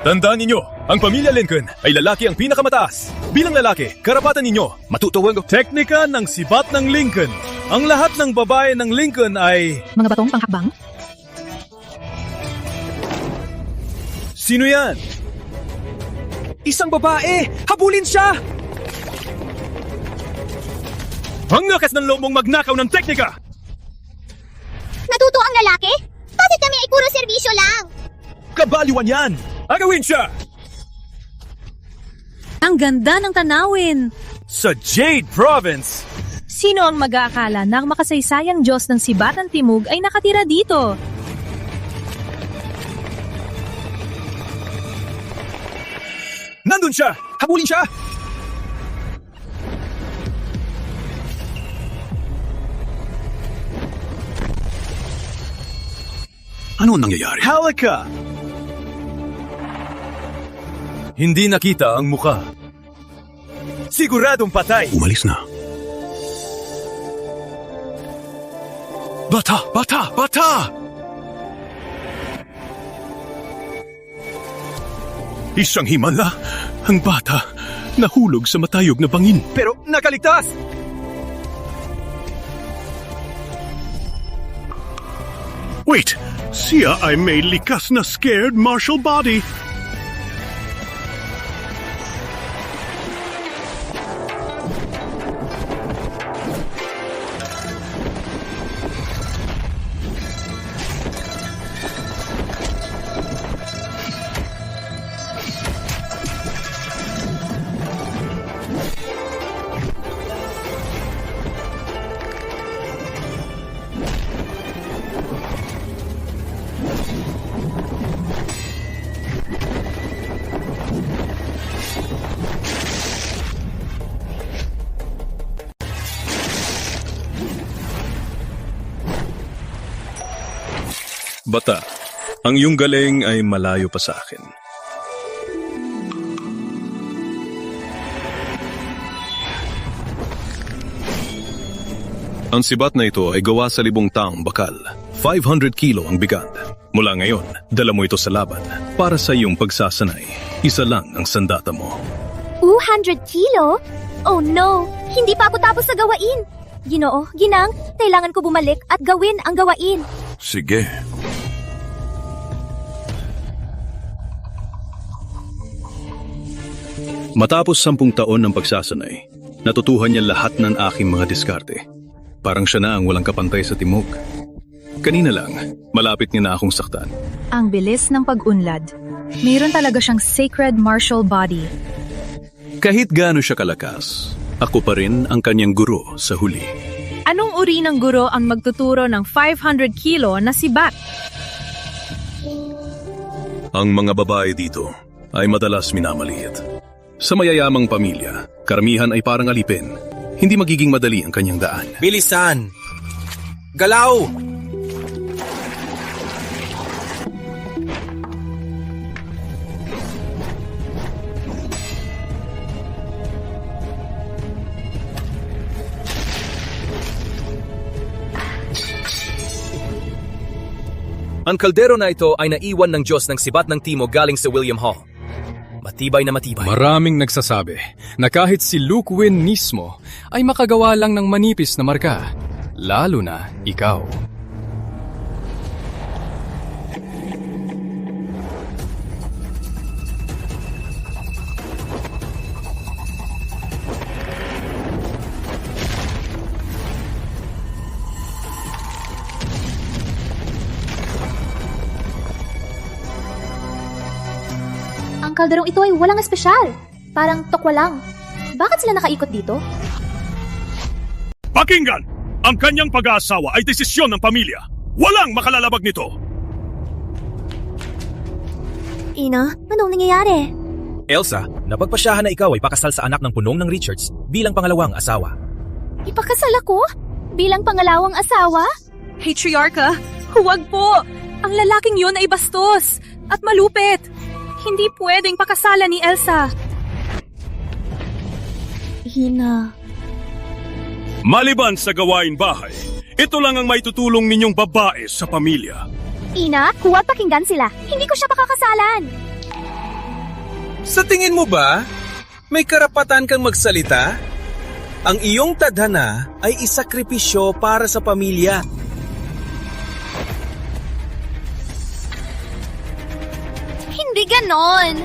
Tandaan ninyo, ang pamilya Lincoln ay lalaki ang pinakamataas. Bilang lalaki, karapatan ninyo matutuwang teknika ng sibat ng Lincoln. Ang lahat ng babae ng Lincoln ay... Mga batong panghakbang? Sino yan? Isang babae! Habulin siya! Ang lakas ng loob mong magnakaw ng teknika! Natuto ang lalaki? Bakit kami ay puro serbisyo lang? Kabaliwan yan! Agawin siya! Ang ganda ng tanawin! Sa Jade Province! Sino ang mag-aakala na ang makasaysayang Diyos ng Sibatan Timog ay nakatira dito? Nandun siya! Habulin siya! Ano ang nangyayari? Halika! Hindi nakita ang muka. Siguradong patay. Umalis na. Bata! Bata! Bata! Isang himala. Ang bata. Nahulog sa matayog na bangin. Pero nakaligtas! Wait! Siya ay may likas na scared martial body. Bata, ang iyong galing ay malayo pa sa akin. Ang sibat na ito ay gawa sa 1,000 taong bakal. 500 kilo ang bigat. Mula ngayon, dala mo ito sa laban. Para sa iyong pagsasanay, isa lang ang sandata mo. 200 kilo? Oh no! Hindi pa ako tapos sa gawain! Ginoo, Ginang, kailangan ko bumalik at gawin ang gawain. Sige. Matapos 10 taon ng pagsasanay, natutuhan niya lahat ng aking mga diskarte. Parang siya na ang walang kapantay sa timog. Kanina lang, malapit niya na akong saktan. Ang bilis ng pag-unlad. Mayroon talaga siyang sacred martial body. Kahit gaano siya kalakas, ako pa rin ang kanyang guro sa huli. Anong uri ng guro ang magtuturo ng 500 kilo na sibat? Ang mga babae dito ay madalas minamaliit. Sa mayayamang pamilya, karamihan ay parang alipin. Hindi magiging madali ang kanyang daan. Bilisan! Galaw! Ang kaldero na ito ay naiwan ng Diyos ng Sibat ng Timog galing sa William Hall. Matibay na matibay. Maraming nagsasabi na kahit si Luke Wynn mismo ay makagawa lang ng manipis na marka, lalo na ikaw. Ang kalderong ito ay walang espesyal. Parang tokwa lang. Bakit sila nakaikot dito? Pakinggan! Ang kanyang pag-aasawa ay desisyon ng pamilya. Walang makalalabag nito. Ina, anong nangyayari? Elsa, napagpasyahan na ikaw ay pakasal sa anak ng punong ng Richards bilang pangalawang asawa. Ipakasal ako? Bilang pangalawang asawa? Patriarcha, huwag po! Ang lalaking yun ay bastos at malupit. Hindi pwedeng pakasalan ni Elsa. Ina. Maliban sa gawain bahay, ito lang ang maitutulong ninyong babae sa pamilya. Ina, huwag pakinggan sila. Hindi ko siya pakakasalan. Sa tingin mo ba, may karapatan kang magsalita? Ang iyong tadhana ay isakripisyo para sa pamilya. Hindi ganon.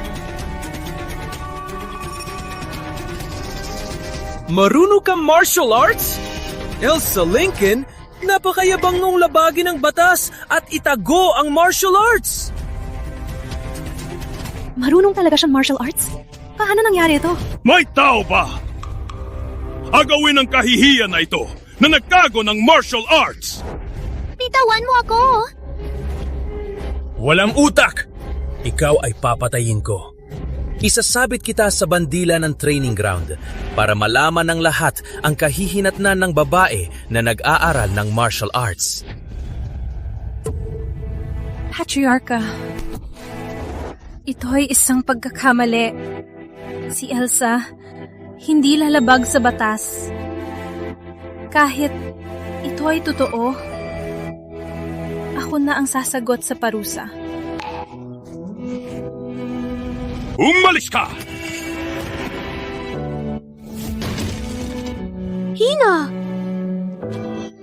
Marunong ka martial arts? Elsa Lincoln, napakayabang mong labagin ang batas at itago ang martial arts. Marunong talaga siyang martial arts? Paano nangyari ito? May tao ba? Agawin ang kahihiyan na ito na nagtago ng martial arts! Bitawan mo ako. Walang utak! Ikaw ay papatayin ko. Isasabit kita sa bandila ng training ground para malaman ng lahat ang kahihinatnan ng babae na nag-aaral ng martial arts. Patriarcha, ito ay isang pagkakamali. Si Elsa, hindi lalabag sa batas. Kahit ito ay totoo, ako na ang sasagot sa parusa. Umalis ka! Hina!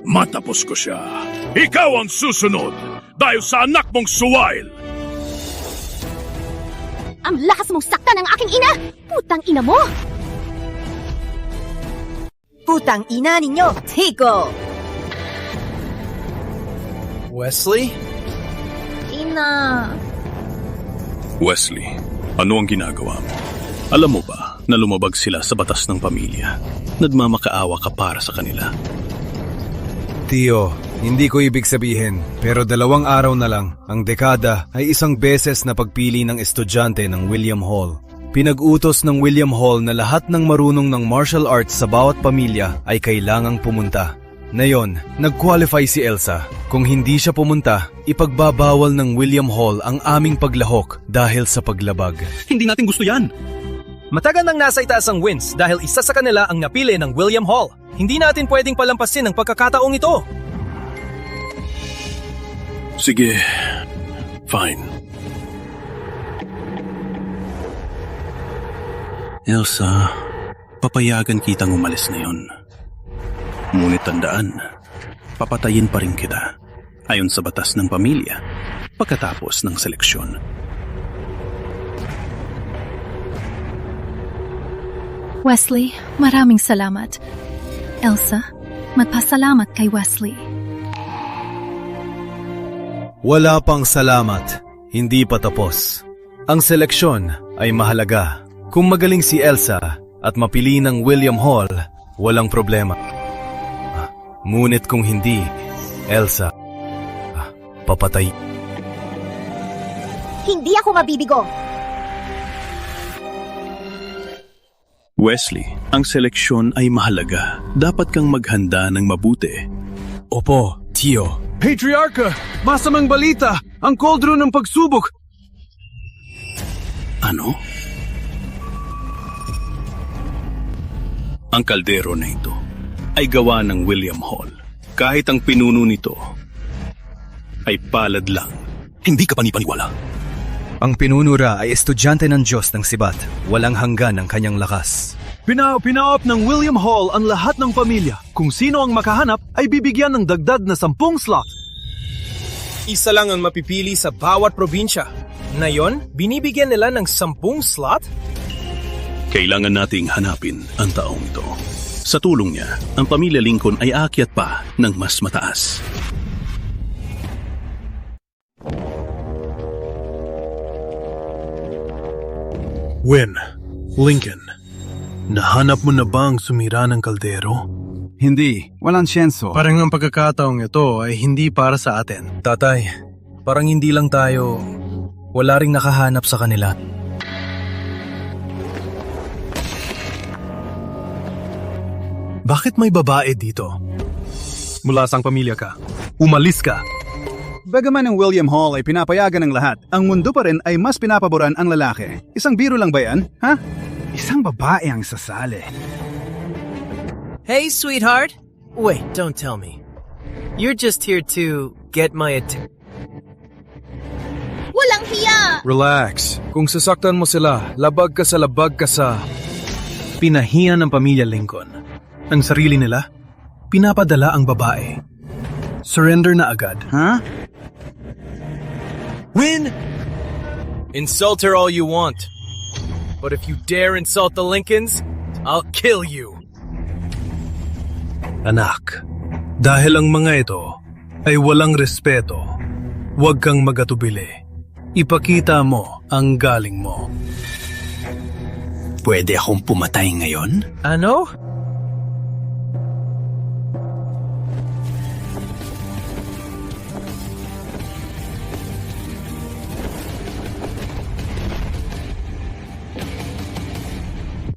Matapos ko siya. Ikaw ang susunod dahil sa anak mong suwail. Ang lakas mong saktan ng aking ina! Putang ina mo! Putang ina ninyo, Tico! Wesley? Ina... Wesley, ano ang ginagawa mo? Alam mo ba na lumabag sila sa batas ng pamilya? Nagmamakaawa ka para sa kanila. Tio, hindi ko ibig sabihin, pero 2 araw na lang, ang dekada ay isang beses na pagpili ng estudyante ng William Hall. Pinag-utos ng William Hall na lahat ng marunong ng martial arts sa bawat pamilya ay kailangang pumunta. Ngayon, nag-qualify si Elsa. Kung hindi siya pumunta, ipagbabawal ng William Hall ang aming paglahok dahil sa paglabag. Hindi natin gusto yan. Matagal nang nasa itaas ang wins dahil isa sa kanila ang napili ng William Hall. Hindi natin pwedeng palampasin ang pagkakataong ito. Sige, fine. Elsa, papayagan kitang umalis ngayon. Ngunit tandaan, papatayin pa rin kita ayon sa batas ng pamilya pagkatapos ng seleksyon. Wesley, maraming salamat. Elsa, magpasalamat kay Wesley. Wala pang salamat, hindi pa tapos. Ang seleksyon ay mahalaga. Kung magaling si Elsa at mapili ng William Hall, walang problema. Ngunit kung hindi, Elsa, papatay. Hindi ako mabibigo. Wesley, ang seleksyon ay mahalaga. Dapat kang maghanda ng mabuti. Opo, Tio. Patriarcha! Masamang balita! Ang cauldron ng pagsubok! Ano? Ang kaldero na ito ay gawa ng William Hall. Kahit ang pinuno nito ay palad lang. Hindi ka panipaniwala. Ang pinunura ay estudyante ng Diyos ng Sibat. Walang hanggan ang kanyang lakas. Pinaop ng William Hall ang lahat ng pamilya. Kung sino ang makahanap ay bibigyan ng dagdag na 10 slot. Isa lang ang mapipili sa bawat probinsya. Ngayon, binibigyan nila ng 10 slot? Kailangan nating hanapin ang taong ito. Sa tulong niya, ang pamilya Lincoln ay aakyat pa ng mas mataas. Win, Lincoln, nahanap mo na ba ang sumira ng kaldero? Hindi, walang syenso. Parang ang pagkakataong ito ay hindi para sa atin. Tatay, parang hindi lang tayo, wala ring nakahanap sa kanila. Bakit may babae dito? Mula sang pamilya ka. Umalis ka. Bagaman ang William Hall ay pinapayagan ng lahat, ang mundo pa rin ay mas pinapaboran ang lalaki. Isang biro lang ba yan? Ha? Isang babae ang sasali. Hey, sweetheart. Wait, don't tell me. You're just here to get my attention. Walang hiya! Relax. Kung sasaktan mo sila, labag ka sa... Pinahiya ng pamilya Lincoln. Ang sarili nila, pinapadala ang babae. Surrender na agad. Ha? Win! Insult her all you want. But if you dare insult the Lincolns, I'll kill you. Anak, dahil ang mga ito ay walang respeto, huwag kang magatubili. Ipakita mo ang galing mo. Pwede akong pumatay ngayon? Ano?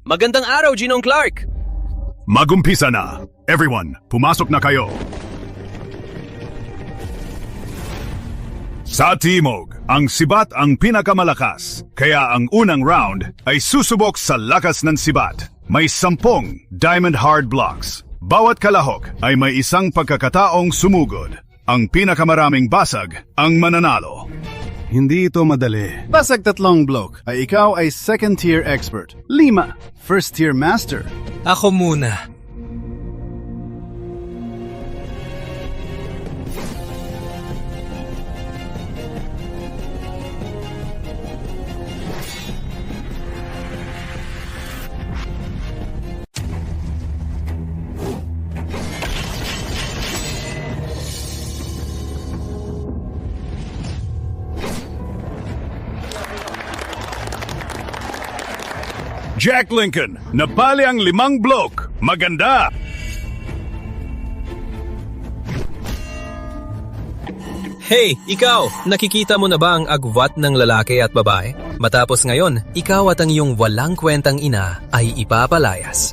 Magandang araw, Ginong Clark! Magumpisa na! Everyone, pumasok na kayo! Sa Timog, ang sibat ang pinakamalakas. Kaya ang unang round ay susubok sa lakas ng sibat. May 10 diamond hard blocks. Bawat kalahok ay may isang pagkakataong sumugod. Ang pinakamaraming basag ang mananalo. Hindi ito madali. Basag 3 block ay ikaw ay second tier expert. 5, first tier master. Ako muna. Jack Lincoln, napali ang 5 block. Maganda! Hey, ikaw! Nakikita mo na ba ang agwat ng lalaki at babae? Matapos ngayon, ikaw at ang iyong walang kwentang ina ay ipapalayas.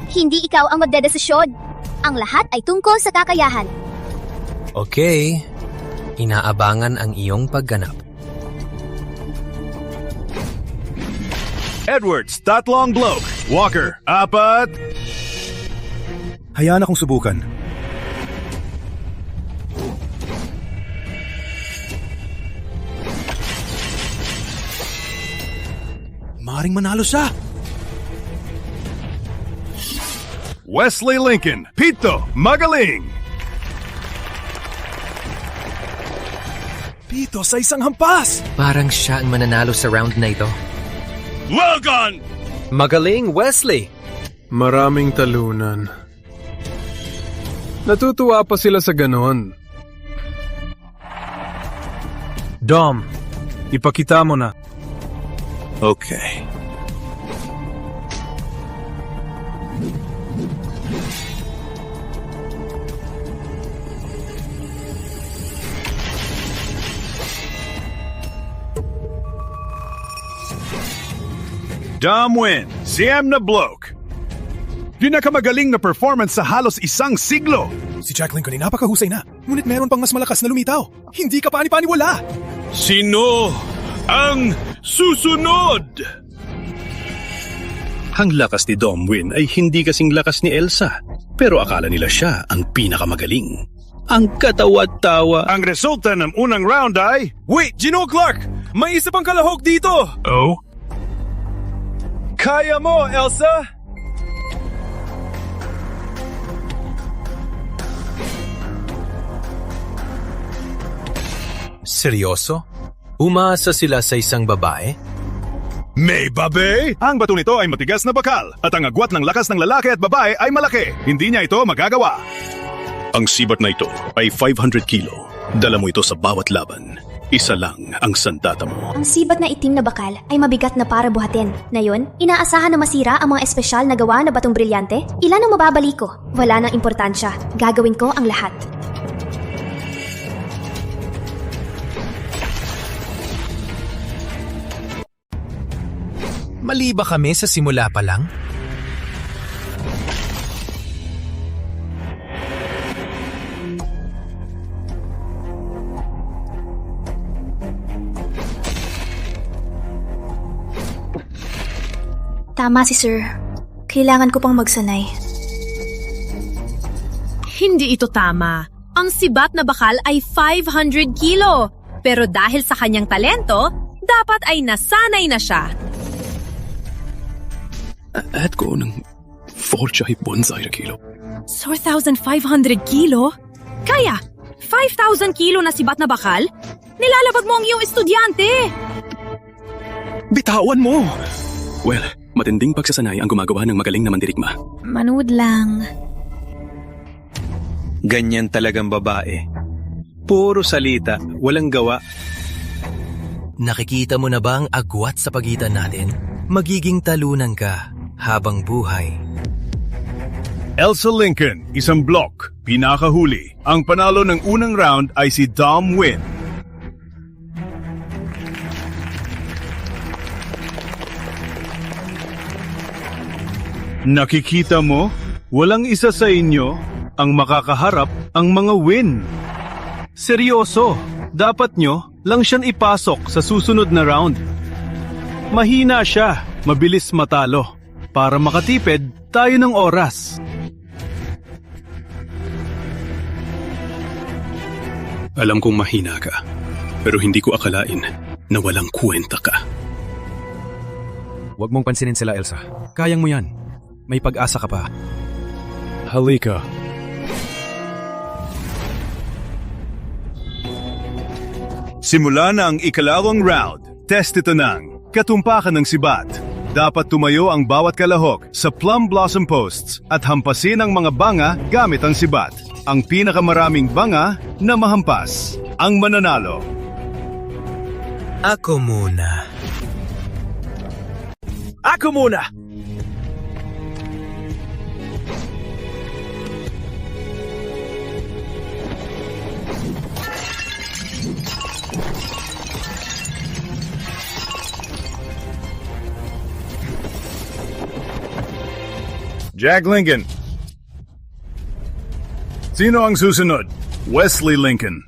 Hindi ikaw ang magdedesisyon. Ang lahat ay tungkol sa kakayahan. Okay, inaabangan ang iyong pagganap. Edwards, 3 block. Walker, 4. Hayaan akong subukan. Maring manalo siya. Wesley Lincoln, Pito, magaling! Pito sa isang hampas! Parang siya ang mananalo sa round na ito. Logan! Magaling, Wesley! Maraming talunan. Natutuwa pa sila sa ganon. Dom, ipakita mo na. Okay. Dom win, Siem na bloke. Pinakamagaling na performance sa halos 1 siglo. Si Jack Lincoln ay napakahusay na. Ngunit meron pang mas malakas na lumitaw. Hindi ka pani-paniwala. Sino ang susunod? Ang lakas ni Dom Win ay hindi kasing lakas ni Elsa. Pero akala nila siya ang pinakamagaling. Ang katawa-tawa. Ang resulta ng unang round ay... Wait, Ginong Clark! May isa pang kalahok dito! Oh? Kaya mo, Elsa! Seryoso? Umaasa sila sa isang babae? May babe? Ang bato nito ay matigas na bakal at ang agwat ng lakas ng lalaki at babae ay malaki. Hindi niya ito magagawa. Ang sibat na ito ay 500 kilo. Dala mo ito sa bawat laban. Isa lang ang sandata mo. Ang sibat na itim na bakal ay mabigat na para buhatin. Ngayon, inaasahan na masira ang mga espesyal na gawa na batong brilyante? Ilan ang mababali ko? Wala nang importansya. Gagawin ko ang lahat. Mali ba kami sa simula pa lang? Tama si Sir. Kailangan ko pang magsanay. Hindi ito tama. Ang sibat na bakal ay 500 kilo. Pero dahil sa kanyang talento, dapat ay nasanay na siya. At ko ng Forchai Bonsai na kilo. 4,500 kilo? Kaya, 5,000 kilo na sibat na bakal? Nilalabag mo ang iyong estudyante! Bitawan mo! Well, matinding pagsasanay ang gumagawa ng magaling na mandirigma. Manood lang. Ganyan talagang babae. Puro salita, walang gawa. Nakikita mo na ba ang agwat sa pagitan natin? Magiging talunan ka habang buhay. Elsa Lincoln, isang block, pinakahuli. Ang panalo ng unang round ay si Dom Win. Nakikita mo? Walang isa sa inyo ang makakaharap ang mga win. Seryoso, dapat nyo lang siyang ipasok sa susunod na round. Mahina siya, mabilis matalo. Para makatipid tayo ng oras. Alam kong mahina ka, pero hindi ko akalain na walang kwenta ka. Huwag mong pansinin sila, Elsa. Kayang mo yan. May pag-asa ka pa. Halika. Simula na ang ikalawang round. Test ito ng katumpakan ng sibat. Dapat tumayo ang bawat kalahok sa plum blossom posts at hampasin ang mga banga gamit ang sibat. Ang pinakamaraming banga na mahampas ang mananalo. Ako muna. Ako muna! Jack Lincoln. Sino ang susunod? Wesley Lincoln.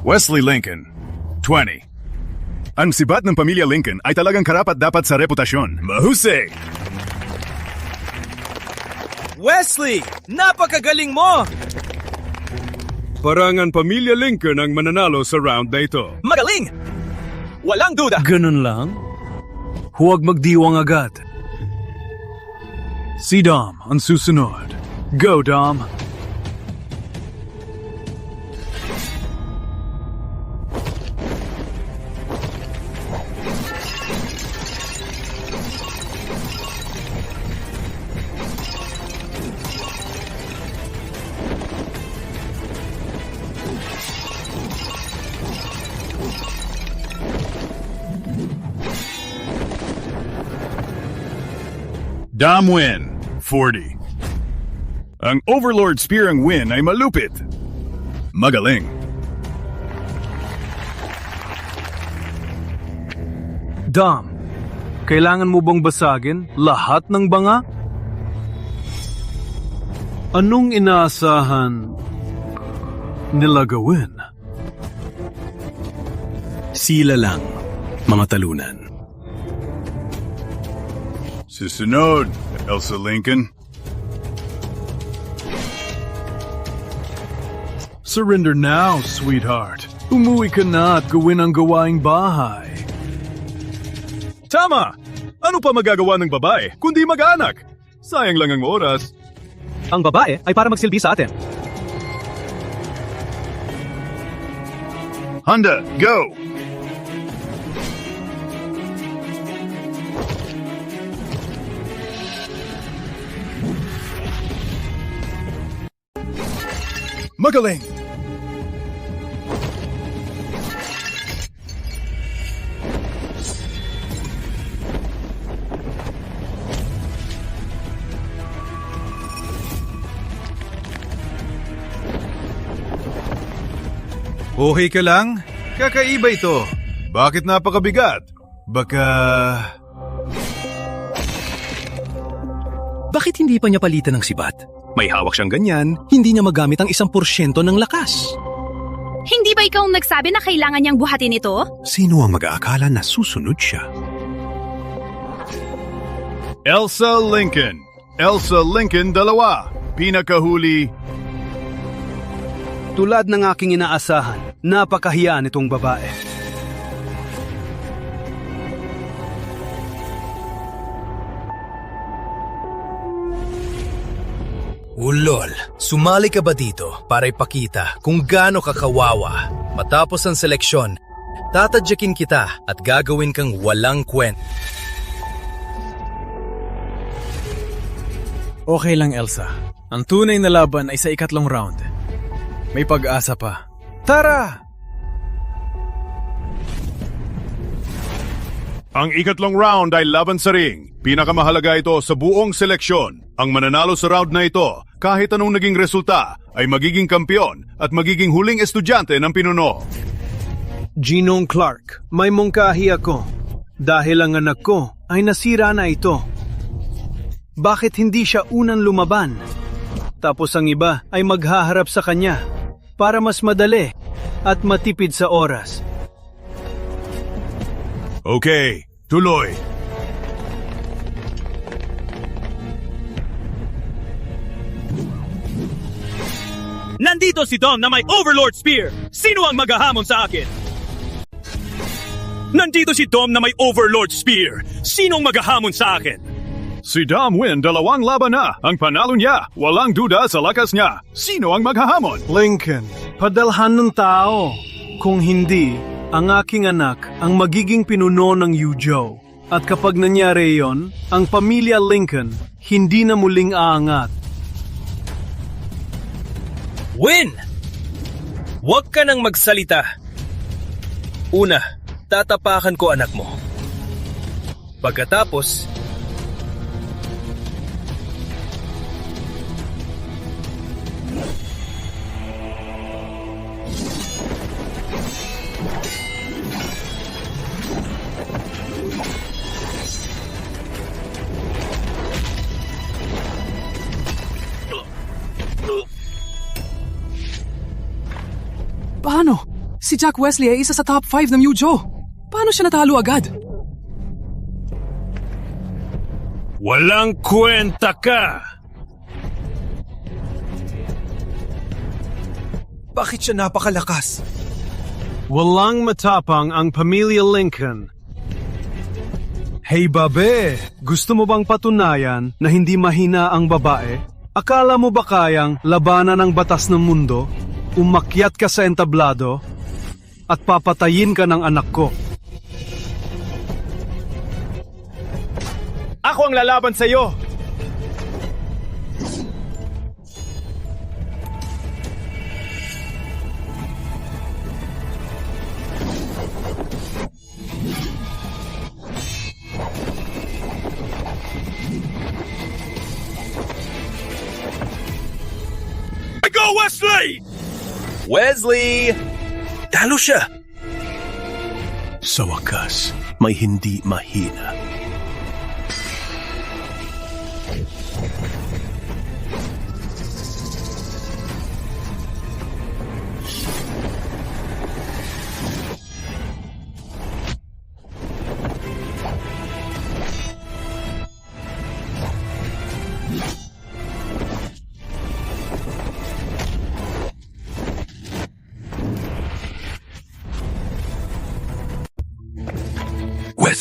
Wesley Lincoln, 20. Ang sibat ng pamilya Lincoln ay talagang karapat-dapat sa reputasyon. Mahusay! Wesley! Napakagaling mo! Parangan pamilya Lincoln ang mananalo sa round na ito. Magaling! Walang duda! Ganun lang? Huwag magdiwang agad. Si Dom ang susunod. Go, Dom! Dom Win, 40. Ang Overlord Spear ang Win ay malupit. Magaling. Dom, kailangan mo bang basagin lahat ng banga? Anong inaasahan nila gawin? Sila lang, mga talunan. Susunod, Elsa Lincoln. Surrender now, sweetheart. Umuwi ka na at gawin ang gawaing bahay. Tama! Ano pa magagawa ng babae kundi mag-anak? Sayang lang ang oras. Ang babae ay para magsilbi sa atin. Handa, go! Magaling! Okay ka lang? Kakaiba ito. Bakit napakabigat? Baka... Bakit hindi pa niya palitan ng sibat? May hawak siyang ganyan, hindi niya magamit ang 1% ng lakas. Hindi ba ikaw ang nagsabi na kailangan niyang buhatin ito? Sino ang mag-aakala na susunod siya? Elsa Lincoln. Elsa Lincoln 2. Pinakahuli. Tulad ng aking inaasahan, napakahiya nitong babae. Ulol, sumali ka ba dito para ipakita kung gaano kakawawa? Matapos ang seleksyon, tatadyakin kita at gagawin kang walang kwent. Okay lang, Elsa. Ang tunay na laban ay sa ikatlong round. May pag-asa pa. Tara! Ang ikatlong round ay laban sa ring. Pinakamahalaga ito sa buong seleksyon. Ang mananalo sa round na ito, kahit anong naging resulta, ay magiging kampiyon at magiging huling estudyante ng pinuno. Ginong Clark, may mungkahi ako. Dahil ang anak ko ay nasira na ito. Bakit hindi siya unang lumaban? Tapos ang iba ay maghaharap sa kanya para mas madali at matipid sa oras. Okay, tuloy. Nandito si Dom na may Overlord Spear. Sino ang maghahamon sa akin? Nandito si Dom na may Overlord Spear. Sino ang maghahamon sa akin? Si Dom Win 2 laban na. Ang panalo niya, walang duda sa lakas niya. Sino ang maghahamon? Lincoln, padalhan ng tao. Kung hindi, ang aking anak ang magiging pinuno ng Yuzhou. At kapag nangyari yon, ang pamilya Lincoln hindi na muling aangat. Win! Huwag ka nang magsalita. Una, tatapakan ko anak mo. Pagkatapos, Paano? Si Jack Wesley ay isa sa top 5 ng Yuzhou. Paano siya natalo agad? Walang kwenta ka! bakit siya napakalakas? Walang matapang ang pamilya Lincoln. Hey babe, gusto mo bang patunayan na hindi mahina ang babae? Akala mo ba kayang labanan ang batas ng mundo? Umakyat ka sa entablado at papatayin ka ng anak ko. Ako ang lalaban sa iyo! Go Wesley! Wesley! Talo siya! Sa wakas, may hindi mahina.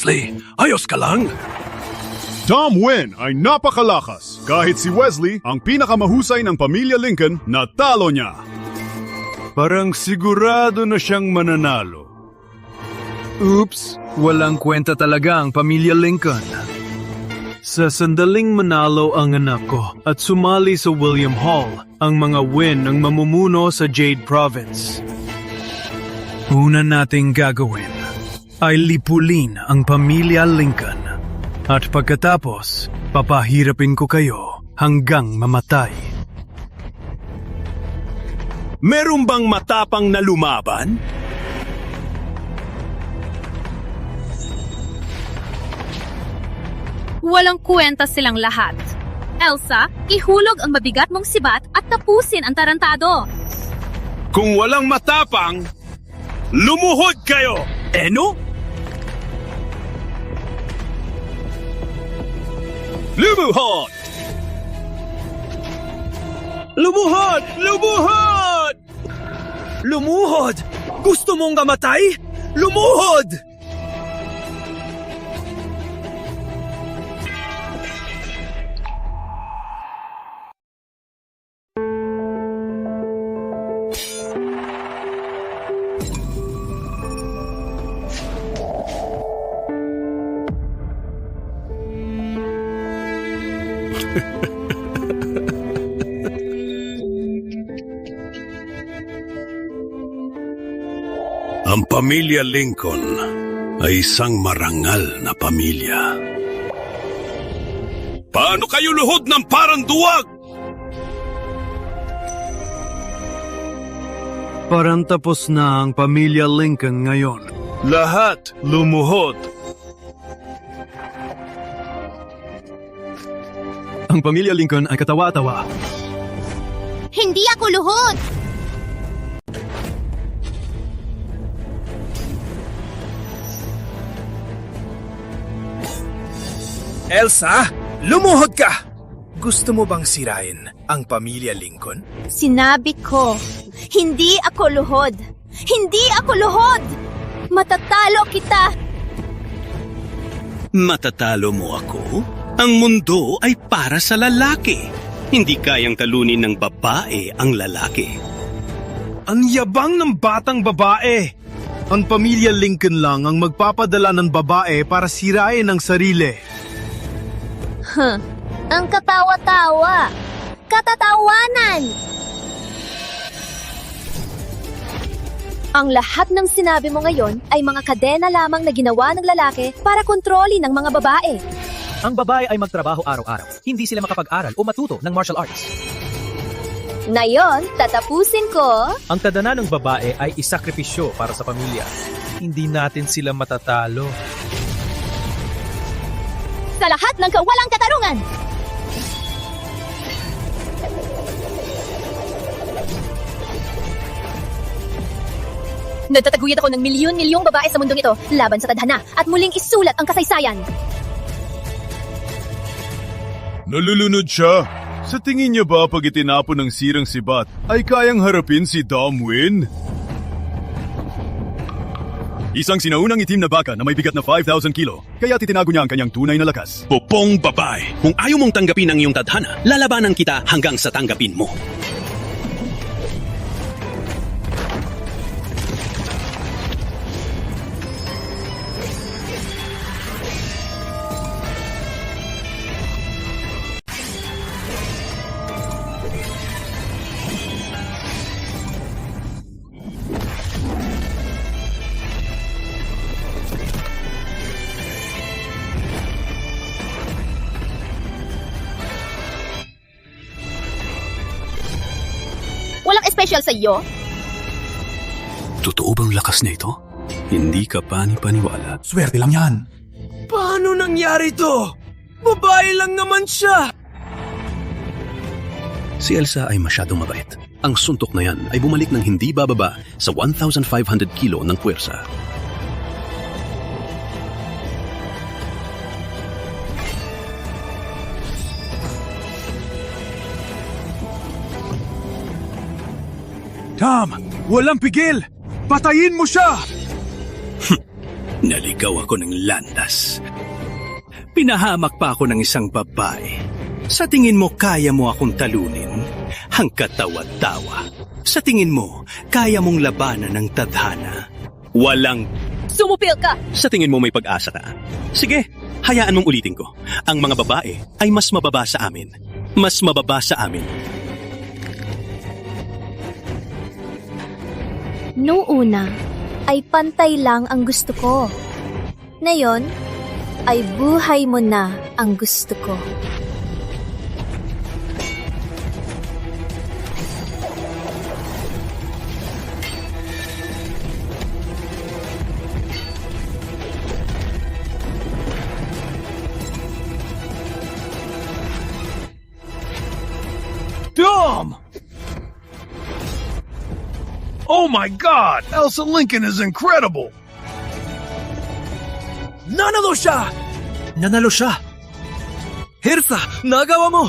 Wesley, ayos ka lang? Dom Win ay napakalakas. Kahit si Wesley, ang pinakamahusay ng pamilya Lincoln, natalo niya. Parang sigurado na siyang mananalo. Oops, walang kwenta talaga ang pamilya Lincoln. Sa sandaling manalo ang anak ko at sumali sa William Hall, ang mga Win ang mamumuno sa Jade Province. Una nating gagawin ay lipulin ang pamilya Lincoln. At pagkatapos, papahirapin ko kayo hanggang mamatay. Meron bang matapang na lumaban? Walang kwenta silang lahat. Elsa, ihulog ang mabigat mong sibat at tapusin ang tarantado. Kung walang matapang, lumuhod kayo! Eno? Lumuhod! Lumuhod! Lumuhod! Lumuhod! Gusto mong gamatay? Lumuhod! Ang pamilya Lincoln ay isang marangal na pamilya. Paano kayo luhod ng parang duwag? Parang tapos na ang pamilya Lincoln ngayon. Lahat lumuhod. Ang pamilya Lincoln ay katawa-tawa. Hindi ako luhod! Elsa, lumuhod ka! Gusto mo bang sirain ang pamilya Lincoln? Sinabi ko, hindi ako luhod. Hindi ako luhod! Matatalo kita! Matatalo mo ako? Ang mundo ay para sa lalaki. Hindi kayang talunin ng babae ang lalaki. Ang yabang ng batang babae! Ang pamilya Lincoln lang ang magpapadala ng babae para sirain ang sarili. Ang katawa-tawa! Katatawanan! Ang lahat ng sinabi mo ngayon ay mga kadena lamang na ginawa ng lalaki para kontrolin ng mga babae. Ang babae ay magtrabaho araw-araw. Hindi sila makapag-aral o matuto ng martial arts. Ngayon, tatapusin ko... Ang tadhana ng babae ay isakripisyo para sa pamilya. Hindi natin sila matatalo. sa lahat ng kawalang katarungan! Nagtataguyod ako ng milyon-milyong babae sa mundong ito laban sa tadhana at muling isulat ang kasaysayan. Nalulunod siya. Sa tingin niya ba pag itinapon ng sirang sibat ay kayang harapin si Domwin? Isang sinaunang itim na baka na may bigat na 5,000 kilo, kaya titinago niya ang kanyang tunay na lakas. Popong babae, kung ayaw mong tanggapin ang iyong tadhana, lalabanan kita hanggang sa tanggapin mo. Walang espesyal sa iyo? Totoo bang lakas na ito? Hindi ka pani-paniwala. Swerte lang yan. Paano nangyari to? Babae lang naman siya! Si Elsa ay masyadong mabait. Ang suntok na yan ay bumalik ng hindi bababa sa 1,500 kilo ng puwersa. Tom, walang pigil! Patayin mo siya! Naligaw ako ng landas. Pinahamak pa ako ng isang babae. Sa tingin mo, kaya mo akong talunin? Ang katawa-tawa. Sa tingin mo, kaya mong labanan ng tadhana? Walang... Sumupil ka! Sa tingin mo may pag-asa ka? Sige, hayaan mong ulitin ko. Ang mga babae ay mas mababa sa amin. Mas mababa sa amin. Noong una, ay pantay lang ang gusto ko. Ngayon, ay buhay mo na ang gusto ko. Oh my God! Elsa Lincoln is incredible! Nanalo siya! Nanalo siya! Hersa, nagawa mo!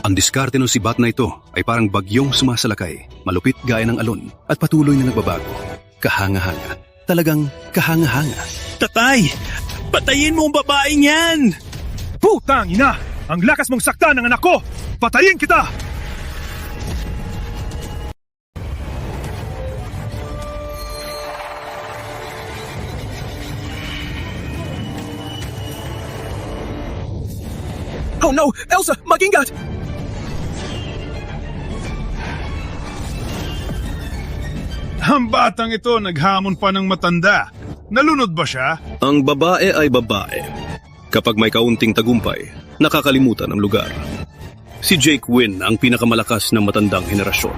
Ang diskarte ng sibat na ito ay parang bagyong sumasalakay, malupit gaya ng alon at patuloy na nagbabago. Kahanga-hanga. Talagang kahanga-hanga. Tatay! Patayin mo ang babaeng yan! Putang ina! Ang lakas mong saktan ng anak ko! Patayin kita! Oh no! Elsa, mag-ingat! Ang batang ito naghamon pa ng matanda. Nalunod ba siya? Ang babae ay babae. Kapag may kaunting tagumpay, nakakalimutan ang lugar. Si Jake Wynn ang pinakamalakas ng matandang henerasyon.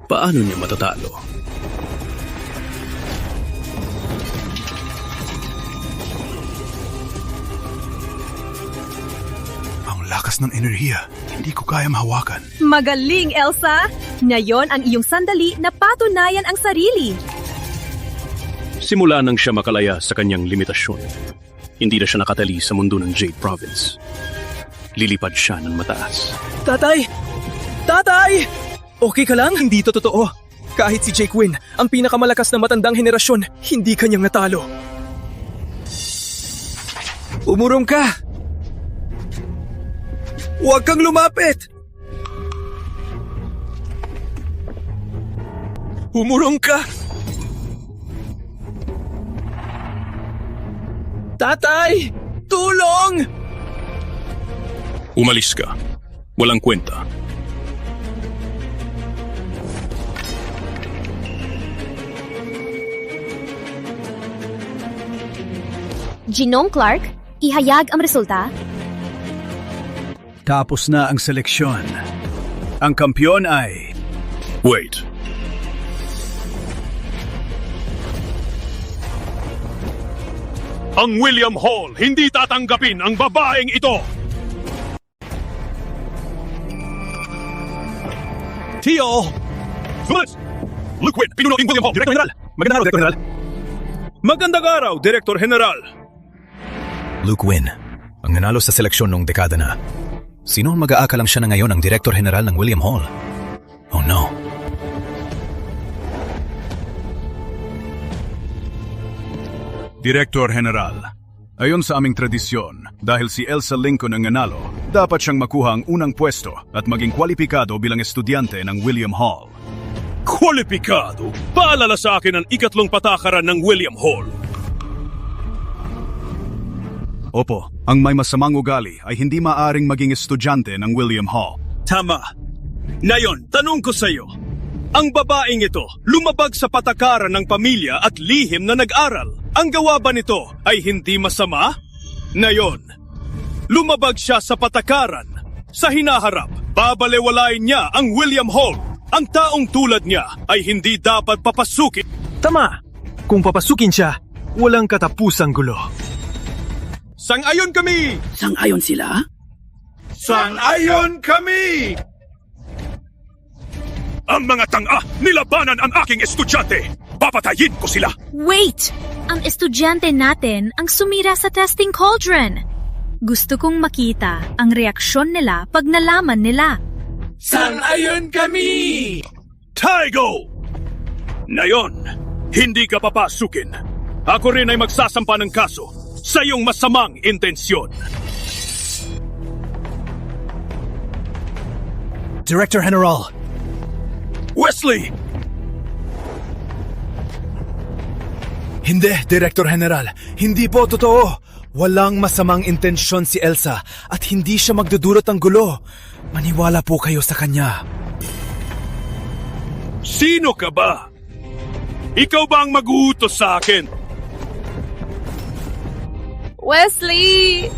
Paano niya matatalo? Ang lakas ng enerhiya. Hindi ko kaya mahawakan. Magaling, Elsa! Ngayon ang iyong sandali na patunayan ang sarili. Simula nang siya makalaya sa kanyang limitasyon, hindi na siya nakatali sa mundo ng Jade Province. Lilipad siya ng mataas. Tatay! Tatay! Okay ka lang? Hindi to totoo. Kahit si Jake Wynn, ang pinakamalakas na matandang henerasyon, hindi kanyang natalo. Umurong ka! Huwag kang lumapit! Umurong ka! Tatay! Tulong! Umalis ka. Walang kwenta. Genome Clark, ihayag ang resulta. Tapos na ang seleksyon. Ang kampyon ay... Wait. Ang William Hall hindi tatanggapin ang babaeng ito! Tio! Sumas! Luke Wynn, pinunuking William Hall, Direktor General! Magandang araw, Direktor General. Magandang araw, Direktor General! Luke Wynn, ang nanalo sa seleksyon noong dekada na. Sino ang mag-aakalang siya na ngayon ang Director General ng William Hall? Oh no. Direktor General, ayon sa aming tradisyon, dahil si Elsa Lincoln ang nanalo, dapat siyang makuha ang unang pwesto at maging kwalipikado bilang estudyante ng William Hall. Kwalipikado? Paalala sa akin ang ikatlong patakaran ng William Hall. Opo, ang may masamang ugali ay hindi maaring maging estudyante ng William Hall. Tama. Ngayon, tanong ko sa iyo. Ang babaeng ito, lumabag sa patakaran ng pamilya at lihim na nag-aral. Ang gawa ba nito ay hindi masama? Ngayon, lumabag siya sa patakaran. Sa hinaharap, babalewalain niya ang William Hall. Ang taong tulad niya ay hindi dapat papasukin. Tama! Kung papasukin siya, walang katapusang gulo. Sang-ayon kami! Sang-ayon sila? Sang-ayon kami! Ang mga tanga, nilabanan ang aking estudyante! Papatayin ko sila! Wait! Ang estudyante natin ang sumira sa testing cauldron. Gusto kong makita ang reaksyon nila pag nalaman nila. Sang-ayon kami! Taigo! Ngayon, hindi ka papasukin. Ako rin ay magsasampa ng kaso sa iyong masamang intensyon. Director General! Wesley! Hindi, Director General. Hindi po totoo. Walang masamang intensyon si Elsa at hindi siya magdudulot ng gulo. Maniwala po kayo sa kanya. Sino ka ba? Ikaw ba ang mag-uutos sa akin? Wesley!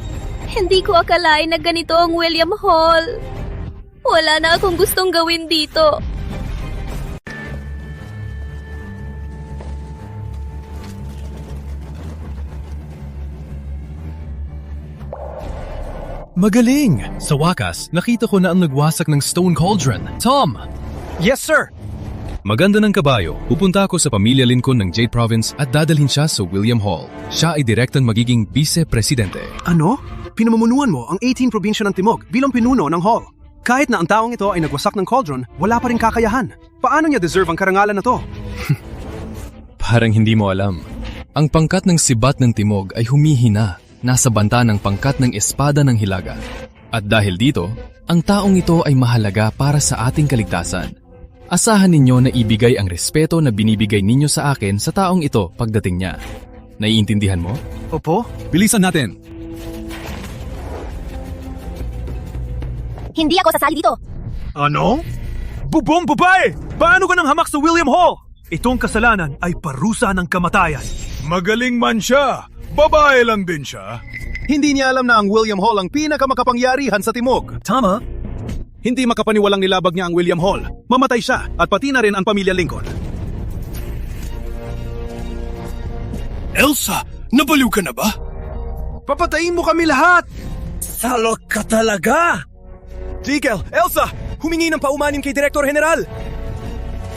Hindi ko akalain na ganito ang William Hall. Wala na akong gustong gawin dito. Magaling! Sa wakas, nakita ko na ang nagwasak ng Stone Cauldron. Tom! Yes, sir! Maganda ng kabayo. Pupunta ako sa pamilya Lincoln ng Jade Province at dadalhin siya sa William Hall. Siya ay direktang magiging vice-presidente. Ano? Pinamumunuan mo ang 18 probinsya ng Timog bilang pinuno ng Hall. Kahit na ang taong ito ay nagwasak ng cauldron, wala pa rin kakayahan. Paano niya deserve ang karangalan na to? Parang hindi mo alam. Ang pangkat ng sibat ng Timog ay humihina. Nasa banta ng pangkat ng espada ng Hilaga. At dahil dito, ang taong ito ay mahalaga para sa ating kaligtasan. Asahan ninyo na ibigay ang respeto na binibigay ninyo sa akin sa taong ito pagdating niya. Naiintindihan mo? Opo? Bilisan natin! Hindi ako sasali dito. Ano? Bubong babae! Paano ka nang hamak sa William Hall? Itong kasalanan ay parusa ng kamatayan. Magaling man siya. Babae lang din siya. Hindi niya alam na ang William Hall ang pinakamakapangyarihan sa Timog. Tama? Hindi makapaniwalang nilabag niya ang William Hall. Mamatay siya at pati na rin ang pamilya Lincoln. Elsa, nabaliw ka na ba? Papatayin mo kami lahat! Salok ka talaga! Tigel, Elsa! Humingi ng paumanin kay Direktor General!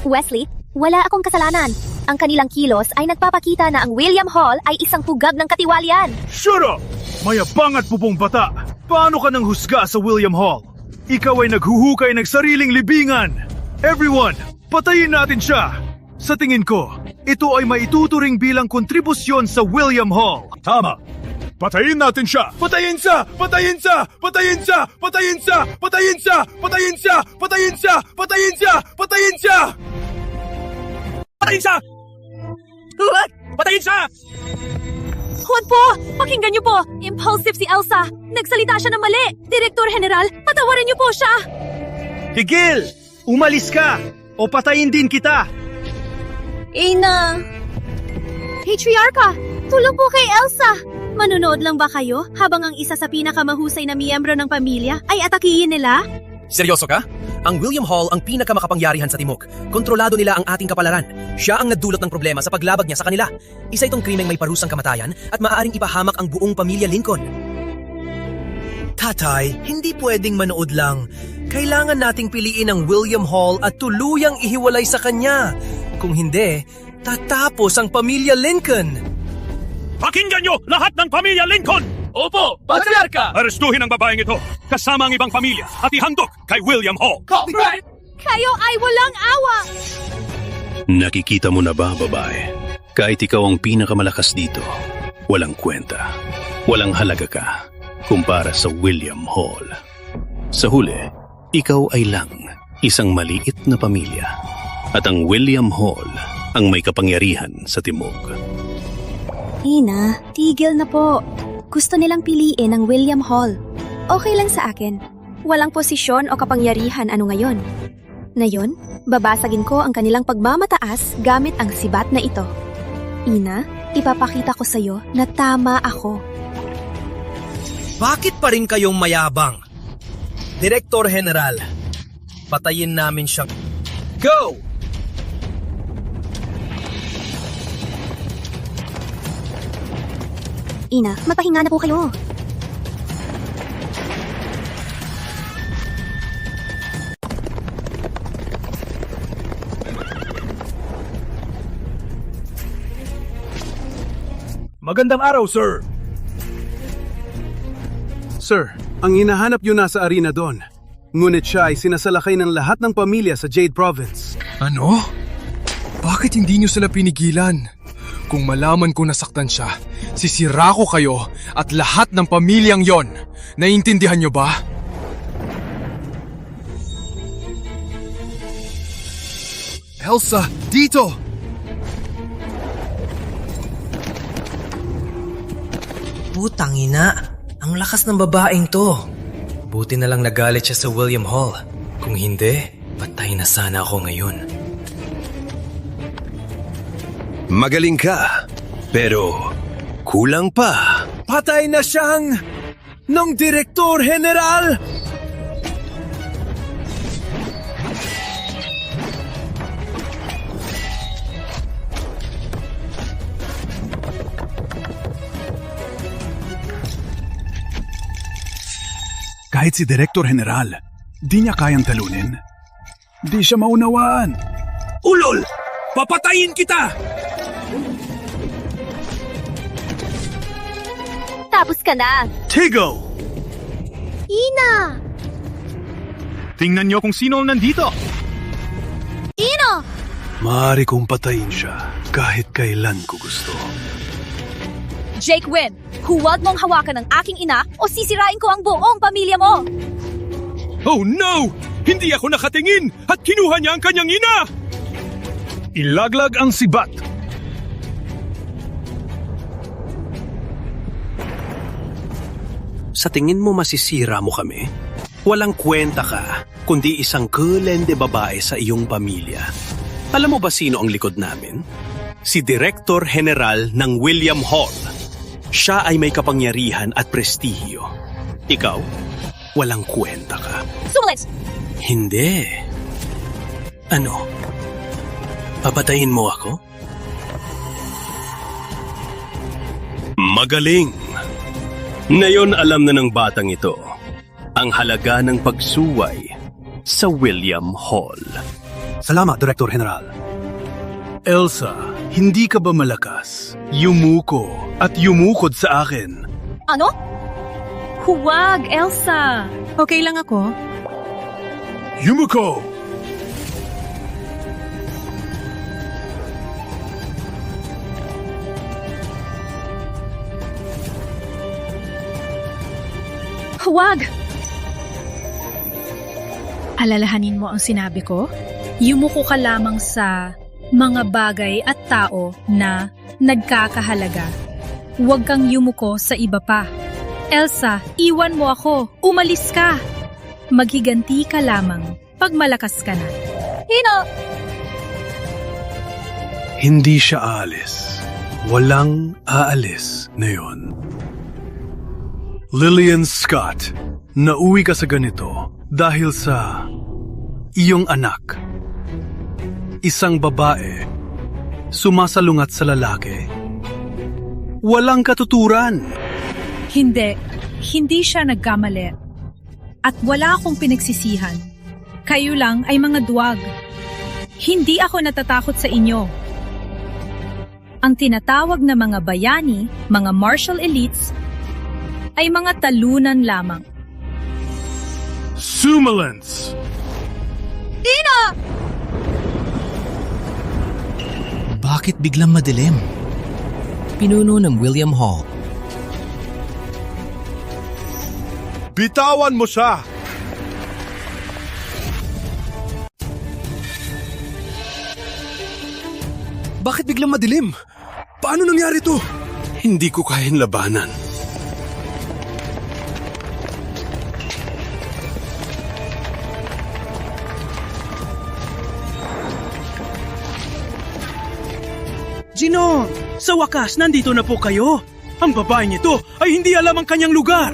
Wesley, wala akong kasalanan. Ang kanilang kilos ay nagpapakita na ang William Hall ay isang pugad ng katiwalian. Shut up! Mayabang at pupong bata. Paano ka nang husga sa William Hall? Ikaw ay naghuhukay ng sariling libingan. Everyone, patayin natin siya. Sa tingin ko, ito ay maituturing bilang kontribusyon sa William Hall. Tama. Patayin natin siya! Patayin siya! Patayin siya! Patayin siya! Patayin siya! Patayin siya! Patayin siya! Patayin siya! Patayin siya! Patayin siya! Patayin siya! Patayin siya! Huwag po! Pakinggan niyo po! Impulsive si Elsa! Nagsalita siya ng mali! Direktor General, patawarin niyo po siya! Tigil! Umalis ka! O patayin din kita! Ina! Patriarcha! Tulong po kay Elsa! Manunood lang ba kayo habang ang isa sa pinakamahusay na miyembro ng pamilya ay atakihin nila? Seryoso ka? Ang William Hall ang pinakamakapangyarihan sa Timog. Kontrolado nila ang ating kapalaran. Siya ang nagdulot ng problema sa paglabag niya sa kanila. Isa itong krimeng may parusang kamatayan at maaaring ipahamak ang buong pamilya Lincoln. Tatay, hindi pwedeng manood lang. Kailangan nating piliin ang William Hall at tuluyang ihiwalay sa kanya. Kung hindi, tatapos ang pamilya Lincoln. Pakinggan niyo lahat ng pamilya Lincoln! Opo, Patriarka! Arestuhin ang babaeng ito, kasama ang ibang pamilya, at ihandok kay William Hall. Kayo ay walang awa! Nakikita mo na ba, babae? Kahit ikaw ang pinakamalakas dito, walang kwenta, walang halaga ka kumpara sa William Hall. Sa huli, ikaw ay lang isang maliit na pamilya at ang William Hall ang may kapangyarihan sa Timog. Ina, tigil na po. Gusto nilang piliin ang William Hall. Okay lang sa akin. Walang posisyon o kapangyarihan ano ngayon. Ngayon, babasagin ko ang kanilang pagmamataas gamit ang sibat na ito. Ina, ipapakita ko sa iyo na tama ako. Bakit pa rin kayong mayabang? Direktor General, patayin namin siyang... Go! Ina, magpahinga na po kayo. Magandang araw, sir! Sir, ang hinahanap niyo nasa arena doon. Ngunit siya ay sinasalakay ng lahat ng pamilya sa Jade Province. Ano? Bakit hindi niyo sila pinigilan? Kung malaman ko nasaktan siya, sisira ko kayo at lahat ng pamilyang yon. Naiintindihan niyo ba? Elsa, dito! Putang ina, ang lakas ng babaeng to. Buti na lang nagalit siya sa William Hall. Kung hindi, patay na sana ako ngayon. Magaling ka, pero kulang pa. Patay na siyang ng Direktor General! Kahit si Direktor General, di niya kayang talunin. Di siya maunawaan. Ulol! Papatayin kita! Tapos ka na. Tigo! Ina! Tingnan niyo kung sino ang nandito. Ino! Maaari kong patayin siya kahit kailan ko gusto. Jake Wynn, huwag mong hawakan ng aking ina o sisirain ko ang buong pamilya mo! Oh no! Hindi ako nakatingin at kinuha niya ang kanyang ina! Ilaglag ang sibat. Sa tingin mo masisira mo kami? Walang kwenta ka, kundi isang kulende babae sa iyong pamilya. Alam mo ba sino ang likod namin? Si Direktor General ng William Hall. Siya ay may kapangyarihan at prestihyo. Ikaw, walang kwenta ka. Sumalis! Hindi. Ano? Papatayin mo ako? Magaling! Ngayon alam na ng batang ito ang halaga ng pagsuway sa William Hall. Salamat, Direktor General. Elsa, hindi ka ba malakas? Yumuko at yumukod sa akin. Ano? Huwag, Elsa! Okay lang ako. Yumuko! Huwag! Alalahanin mo ang sinabi ko? Yumuko ka lamang sa mga bagay at tao na nagkakahalaga. Huwag kang yumuko sa iba pa. Elsa, iwan mo ako. Umalis ka. Maghiganti ka lamang pag malakas ka na. Hino! Hindi siya aalis. Walang aalis na yun. Lillian Scott, nauwi ka sa ganito dahil sa iyong anak. Isang babae, sumasalungat sa lalaki. Walang katuturan. Hindi siya nagkamali. At wala akong pinagsisihan. Kayo lang ay mga duwag. Hindi ako natatakot sa inyo. Ang tinatawag na mga bayani, mga martial elites, ay mga talunan lamang. Sumalance! Ina! Bakit biglang madilim? Pinuno ng William Hall. Bitawan mo siya! Bakit biglang madilim? Paano nangyari to? Hindi ko kayang labanan. Gino, sa wakas nandito na po kayo. Ang babaeng ito ay hindi alam ang kanyang lugar.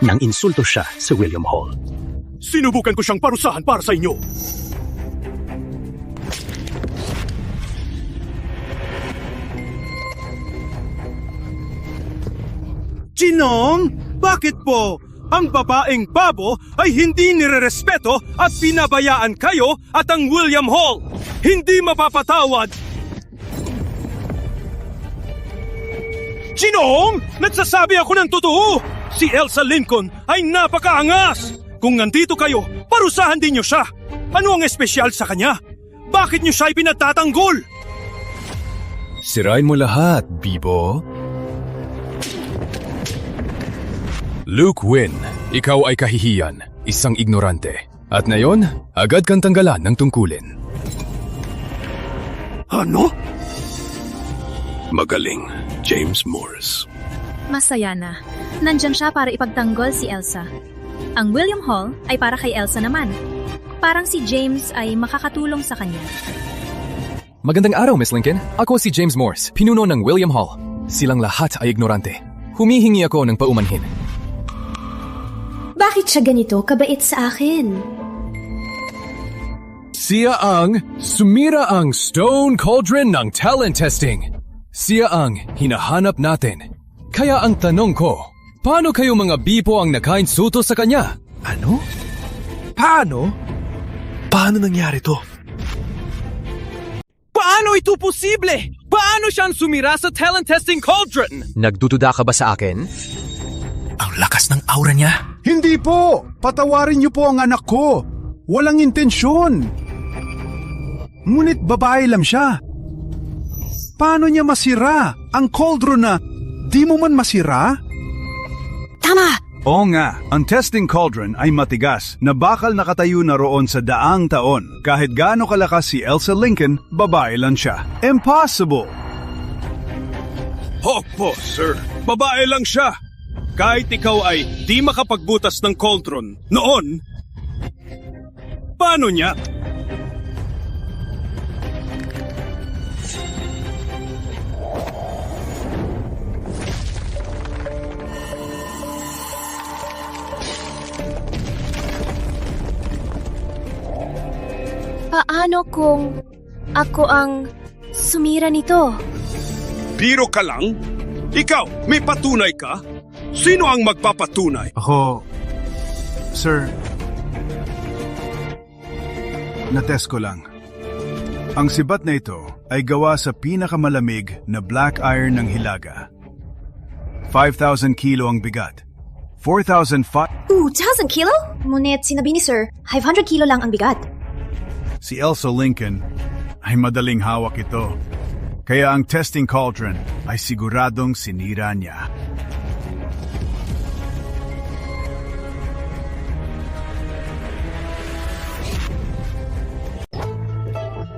Nang insulto siya sa William Hall. Sinubukan ko siyang parusahan para sa inyo. Ginong, bakit po? Ang babaeng babo ay hindi nirerespeto at pinabayaan kayo at ang William Hall. Hindi mapapatawad. Ginong, nagsasabi ako ng totoo. Si Elsa Lincoln ay napakaangas. Kung nandito kayo, parusahan din niyo siya. Ano ang espesyal sa kanya? Bakit niyo siya ipinagtatanggol? Sirain mo lahat, Bibo. Luke Wynn, ikaw ay kahihiyan, isang ignorante. At ngayon, agad kang tanggalan ng tungkulin. Ano? Magaling, James Morse. Masaya na. Nandyan siya para ipagtanggol si Elsa. Ang William Hall ay para kay Elsa naman. Parang si James ay makakatulong sa kanya. Magandang araw, Miss Lincoln. Ako si James Morse, pinuno ng William Hall. Silang lahat ay ignorante. Humihingi ako ng paumanhin. Bakit siya ganito kabait sa akin? Siya ang sumira ang Stone Cauldron ng talent testing. Siya ang hinahanap natin. Kaya ang tanong ko, paano kayo mga bipo ang nakainsulto sa kanya? Ano? Paano? Paano nangyari to? Paano ito posible? Paano siyang sumira sa talent testing cauldron? Nagdududa ka ba sa akin? Ang lakas ng aura niya. Hindi po! Patawarin niyo po ang anak ko! Walang intensyon! Ngunit babae lang siya. Paano niya masira ang cauldron na di mo man masira? Tama! Oo nga, ang testing cauldron ay matigas na bakal nakatayo na roon sa daang taon. Kahit gaano kalakas si Elsa Lincoln, babae lang siya. Impossible! Opo, sir. Babae lang siya. Kahit ikaw ay di makapagbutas ng cauldron noon, paano niya? Paano kung ako ang sumira nito? Biro ka lang? Ikaw, may patunay ka? Sino ang magpapatunay? Ako, sir, natest ko lang. Ang sibat na ito ay gawa sa pinakamalamig na black iron ng Hilaga. 5,000 kilo ang bigat. 4,500... 2,000 kilo? Ngunit sinabi ni Sir, 500 kilo lang ang bigat. Si Elsa Lincoln ay madaling hawak ito. Kaya ang testing cauldron ay siguradong sinira niya.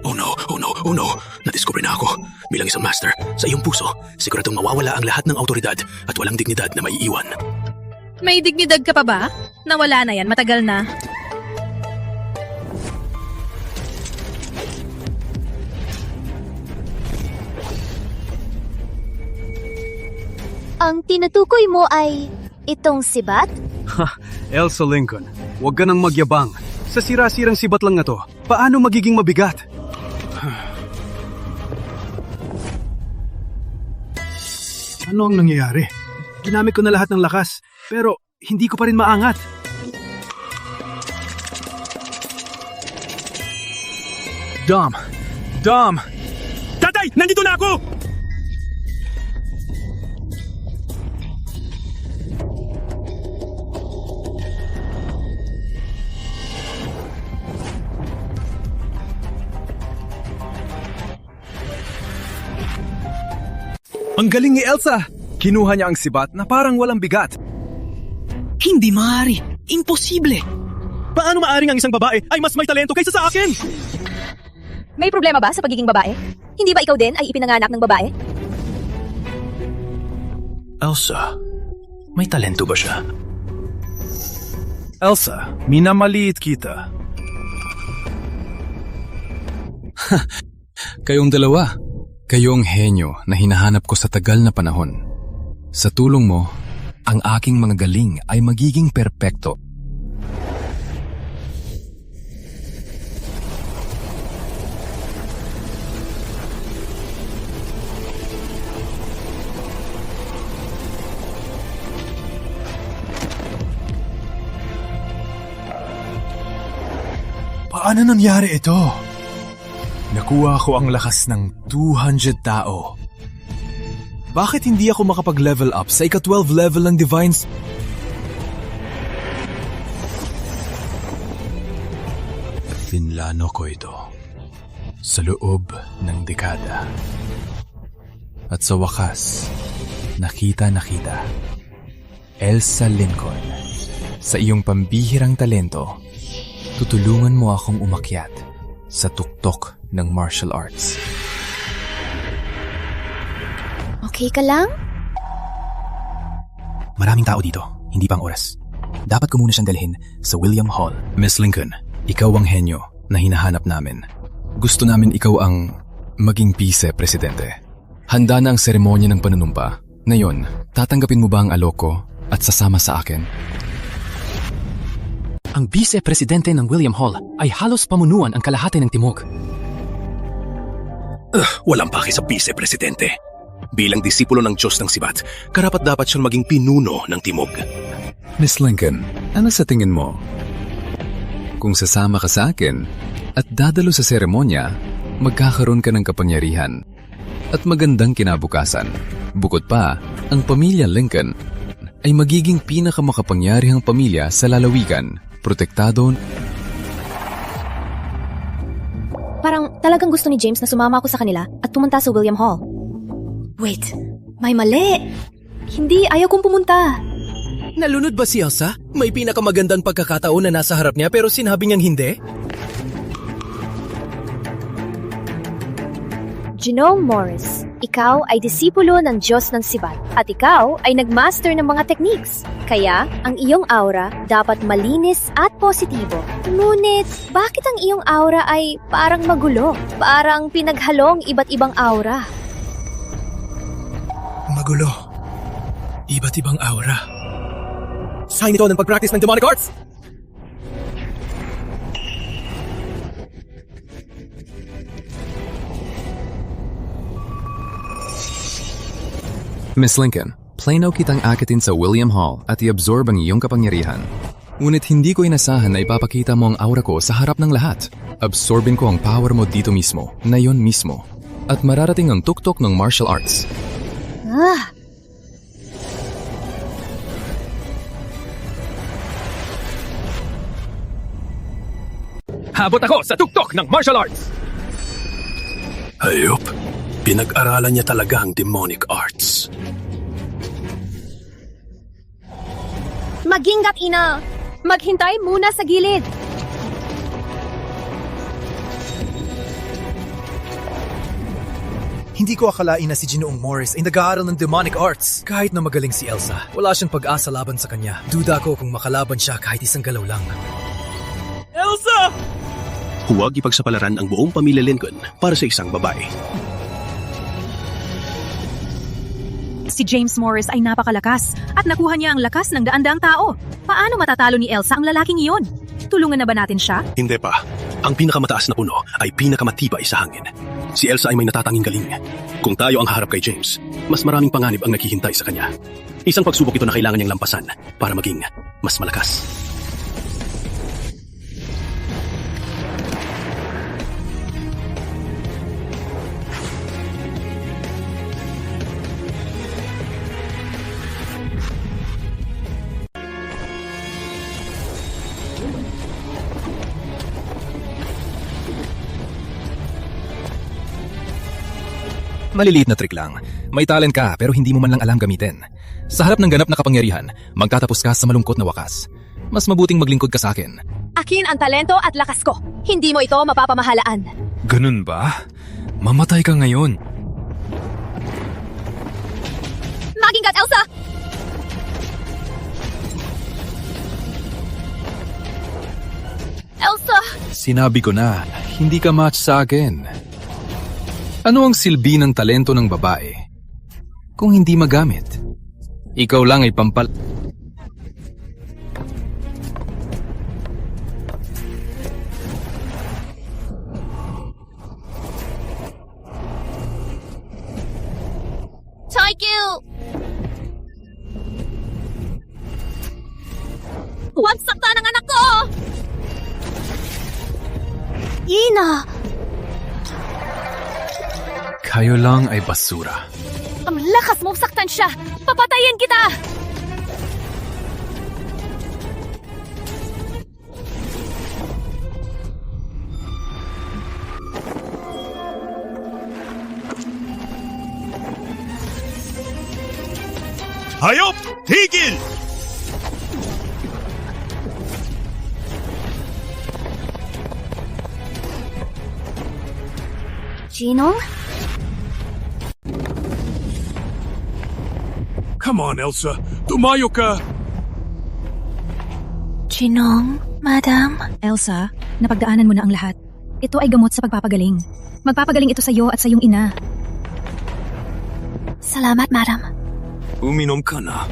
Oh no, nadiskubre na ako. Bilang isang master, sa iyong puso, siguradong mawawala ang lahat ng autoridad at walang dignidad na maiiwan. May dignidad ka pa ba? Nawala na yan, matagal na. Ang tinutukoy mo ay itong sibat? Elsa Lincoln, huwag ka nang magyabang. Sa sira-sirang sibat lang na to, paano magiging mabigat? Ano ang nangyayari? Ginamit ko na lahat ng lakas, pero hindi ko pa rin maangat. Dom! Tatay! Nandito na ako! Ang galing ni Elsa! Kinuha niya ang sibat na parang walang bigat. Hindi maaari. Imposible. Paano maaring ang isang babae ay mas may talento kaysa sa akin? May problema ba sa pagiging babae? Hindi ba ikaw din ay ipinanganak ng babae? Elsa, may talento ba siya? Elsa, minamaliit kita. Kayong dalawa. Kayo ang henyo na hinahanap ko sa tagal na panahon. Sa tulong mo, ang aking mga galing ay magiging perpekto. Paano nangyari ito? Nakuha ko ang lakas ng 200 tao. Bakit hindi ako makapag-level up sa ika-12 level ng Divines? Pinlano ko ito sa loob ng dekada. At sa wakas, nakita Elsa Lincoln, sa iyong pambihirang talento, tutulungan mo akong umakyat sa tuktok ng martial arts. Okay ka lang? Maraming tao dito, hindi pang oras. Dapat ko muna siyang dalhin sa William Hall. Miss Lincoln, ikaw ang henyo na hinahanap namin. Gusto namin ikaw ang maging vice-presidente. Handa na ang seremonya ng panunumpa. Ngayon, tatanggapin mo ba ang alok ko at sasama sa akin? Ang vice-presidente ng William Hall ay halos pamunuan ang kalahati ng timog. Walang paki sa vice-presidente. Bilang disipulo ng Diyos ng Sibat, karapat-dapat siyang maging pinuno ng timog. Miss Lincoln, ano sa tingin mo? Kung sasama ka sa akin at dadalo sa seremonya, magkakaroon ka ng kapangyarihan at magandang kinabukasan. Bukod pa, ang pamilya Lincoln ay magiging pinakamakapangyarihang pamilya sa lalawigan, protektado. Parang talagang gusto ni James na sumama ako sa kanila at pumunta sa William Hall. Wait, may mali. Hindi, ayaw kong pumunta. Nalunod ba si Elsa? May pinakamagandang pagkakataon na nasa harap niya pero sinabi niyang hindi? Genome Morris, ikaw ay disipulo ng Diyos ng Sibat at ikaw ay nagmaster ng mga techniques. Kaya, ang iyong aura dapat malinis at positibo. Ngunit, bakit ang iyong aura ay parang magulo? Parang pinaghalong iba't ibang aura. Magulo. Iba't ibang aura. Sign ito ng pag-practice ng demonic arts! Miss Lincoln, plano kitang akitin sa William Hall at i-absorb ang iyong kapangyarihan. Ngunit hindi ko inasahan na ipapakita mo ang aura ko sa harap ng lahat. Absorbin ko ang power mo dito mismo, ngayon mismo. At mararating ang tuktok ng martial arts. Habot ako sa tuktok ng martial arts! Hayop, pinag-aralan niya talaga ang demonic arts. Magingat, ina! Maghintay muna sa gilid! Hindi ko akalain na si Ginoong Morris ay nag-aaral ng demonic arts. Kahit na magaling si Elsa, wala siyang pag-asa laban sa kanya. Duda ko kung makalaban siya kahit isang galaw lang. Elsa! Huwag ipagsapalaran ang buong pamilya Lincoln para sa isang babae. Si James Morris ay napakalakas at nakuha niya ang lakas ng daan-daang tao. Paano matatalo ni Elsa ang lalaking iyon? Tulungan na ba natin siya? Hindi pa. Ang pinakamataas na puno ay pinakamatibay sa hangin. Si Elsa ay may natatanging galing. Kung tayo ang haharap kay James, mas maraming panganib ang naghihintay sa kanya. Isang pagsubok ito na kailangan niyang lampasan para maging mas malakas. Maliliit na trick lang. May talent ka pero hindi mo man lang alam gamitin. Sa harap ng ganap na kapangyarihan, magtatapos ka sa malungkot na wakas. Mas mabuting maglingkod ka sa akin. Akin ang talento at lakas ko. Hindi mo ito mapapamahalaan. Ganun ba? Mamatay ka ngayon. Magingat, Elsa! Elsa! Sinabi ko na, hindi ka match sa akin. Ano ang silbi ng talento ng babae kung hindi magamit? Ikaw lang ay pampal... Taikyu! Huwag saktan ang anak ko! Ina! Kayo lang ay basura. Ang lakas mong saktan siya! Papatayin kita! Hayop! Tigil! Ginong? Come on, Elsa. Tumayo ka! Ginong, madam? Elsa, napagdaanan mo na ang lahat. Ito ay gamot sa pagpapagaling. Magpapagaling ito sa iyo at sa iyong ina. Salamat, madam. Uminom ka na.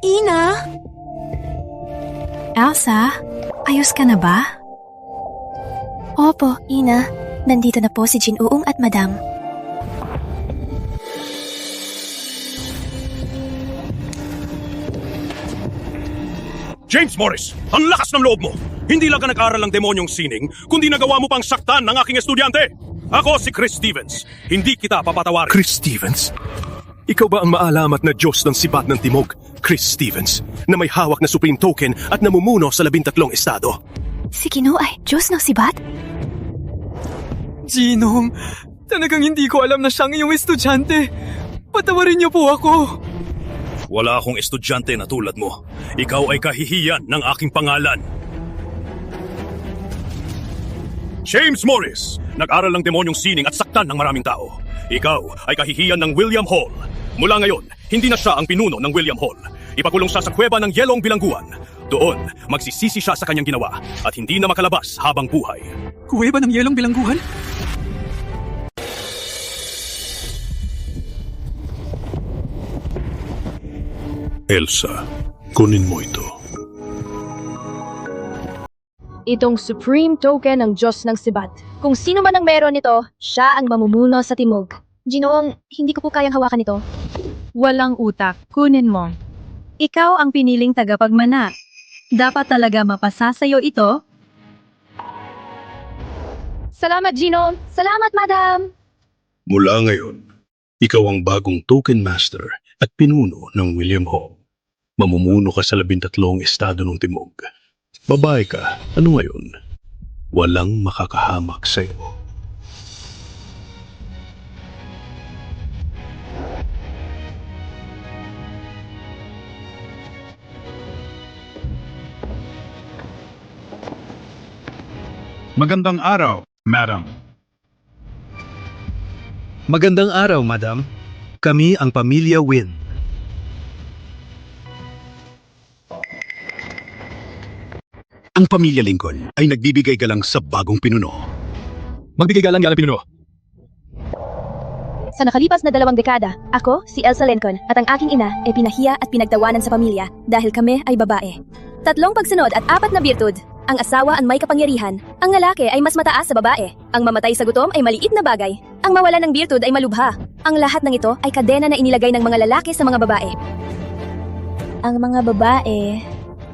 Ina? Elsa, ayos ka na ba? Opo, Ina. Nandito na po si Jin-uong at madam. James Morris, ang lakas ng loob mo! Hindi lang ka nag-aral ng demonyong sining, kundi nagawa mo pang saktan ng aking estudyante! Ako si Chris Stevens. Hindi kita papatawarin. Chris Stevens? Ikaw ba ang maalamat na Diyos ng Sibat ng Timog, Chris Stevens, na may hawak na Supreme Token at namumuno sa 13 estado? Si Kino ay Diyos ng Sibat? Ginong, talagang hindi ko alam na siyang iyong estudyante. Patawarin niyo po ako. Wala akong estudyante na tulad mo. Ikaw ay kahihiyan ng aking pangalan. James Morris, nag-aral ng demonyong sining at saktan ng maraming tao. Ikaw ay kahihiyan ng William Hall. Mula ngayon, hindi na siya ang pinuno ng William Hall. Ipakulong siya sa kuweba ng Yelong Bilangguan. Doon, magsisisi siya sa kanyang ginawa at hindi na makalabas habang buhay. Kuweba ng Yelong Bilangguan? Elsa, kunin mo ito. Itong Supreme Token ng Diyos ng Sibat. Kung sino man ang meron nito, siya ang mamumuno sa Timog. Ginoong, hindi ko po kayang hawakan ito. Walang utak, kunin mo. Ikaw ang piniling tagapagmana. Dapat talaga mapasa sa'yo ito. Salamat, Gino. Salamat, Madam. Mula ngayon, ikaw ang bagong Token Master at pinuno ng William Hall. Mamumuno ka sa 13 estado ng Timog. Babae ka, ano ngayon? Walang makakahamak sa'yo. Magandang araw, madam. Magandang araw, madam. Kami ang pamilya Wynn. Ang pamilya Lincoln ay nagbibigay galang sa bagong pinuno. Magbigay galang yan ang pinuno. Sa nakalipas na 2 dekada, ako, si Elsa Lincoln, at ang aking ina ay pinahiya at pinagtawanan sa pamilya dahil kami ay babae. 3 pagsunod at 4 na birtud. Ang asawa ang may kapangyarihan, ang lalaki ay mas mataas sa babae, ang mamatay sa gutom ay maliit na bagay, ang mawala ng birtud ay malubha. Ang lahat ng ito ay kadena na inilagay ng mga lalaki sa mga babae. Ang mga babae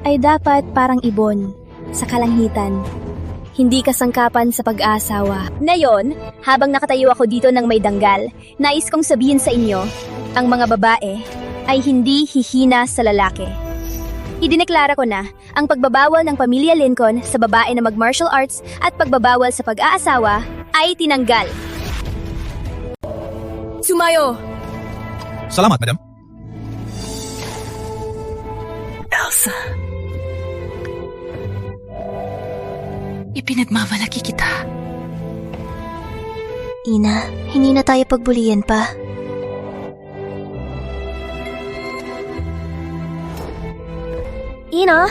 ay dapat parang ibon sa kalangitan. Hindi kasangkapan sa pag-aasawa. Ngayon, habang nakatayo ako dito ng may danggal, nais kong sabihin sa inyo, ang mga babae ay hindi hihina sa lalaki. Idineklara ko na ang pagbabawal ng pamilya Lincoln sa babae na mag-martial arts at pagbabawal sa pag-aasawa ay tinanggal. Sumayo! Salamat, madam. Elsa. Ipinagmamalaki kita. Ina, hindi na tayo pagbulian pa. Ina!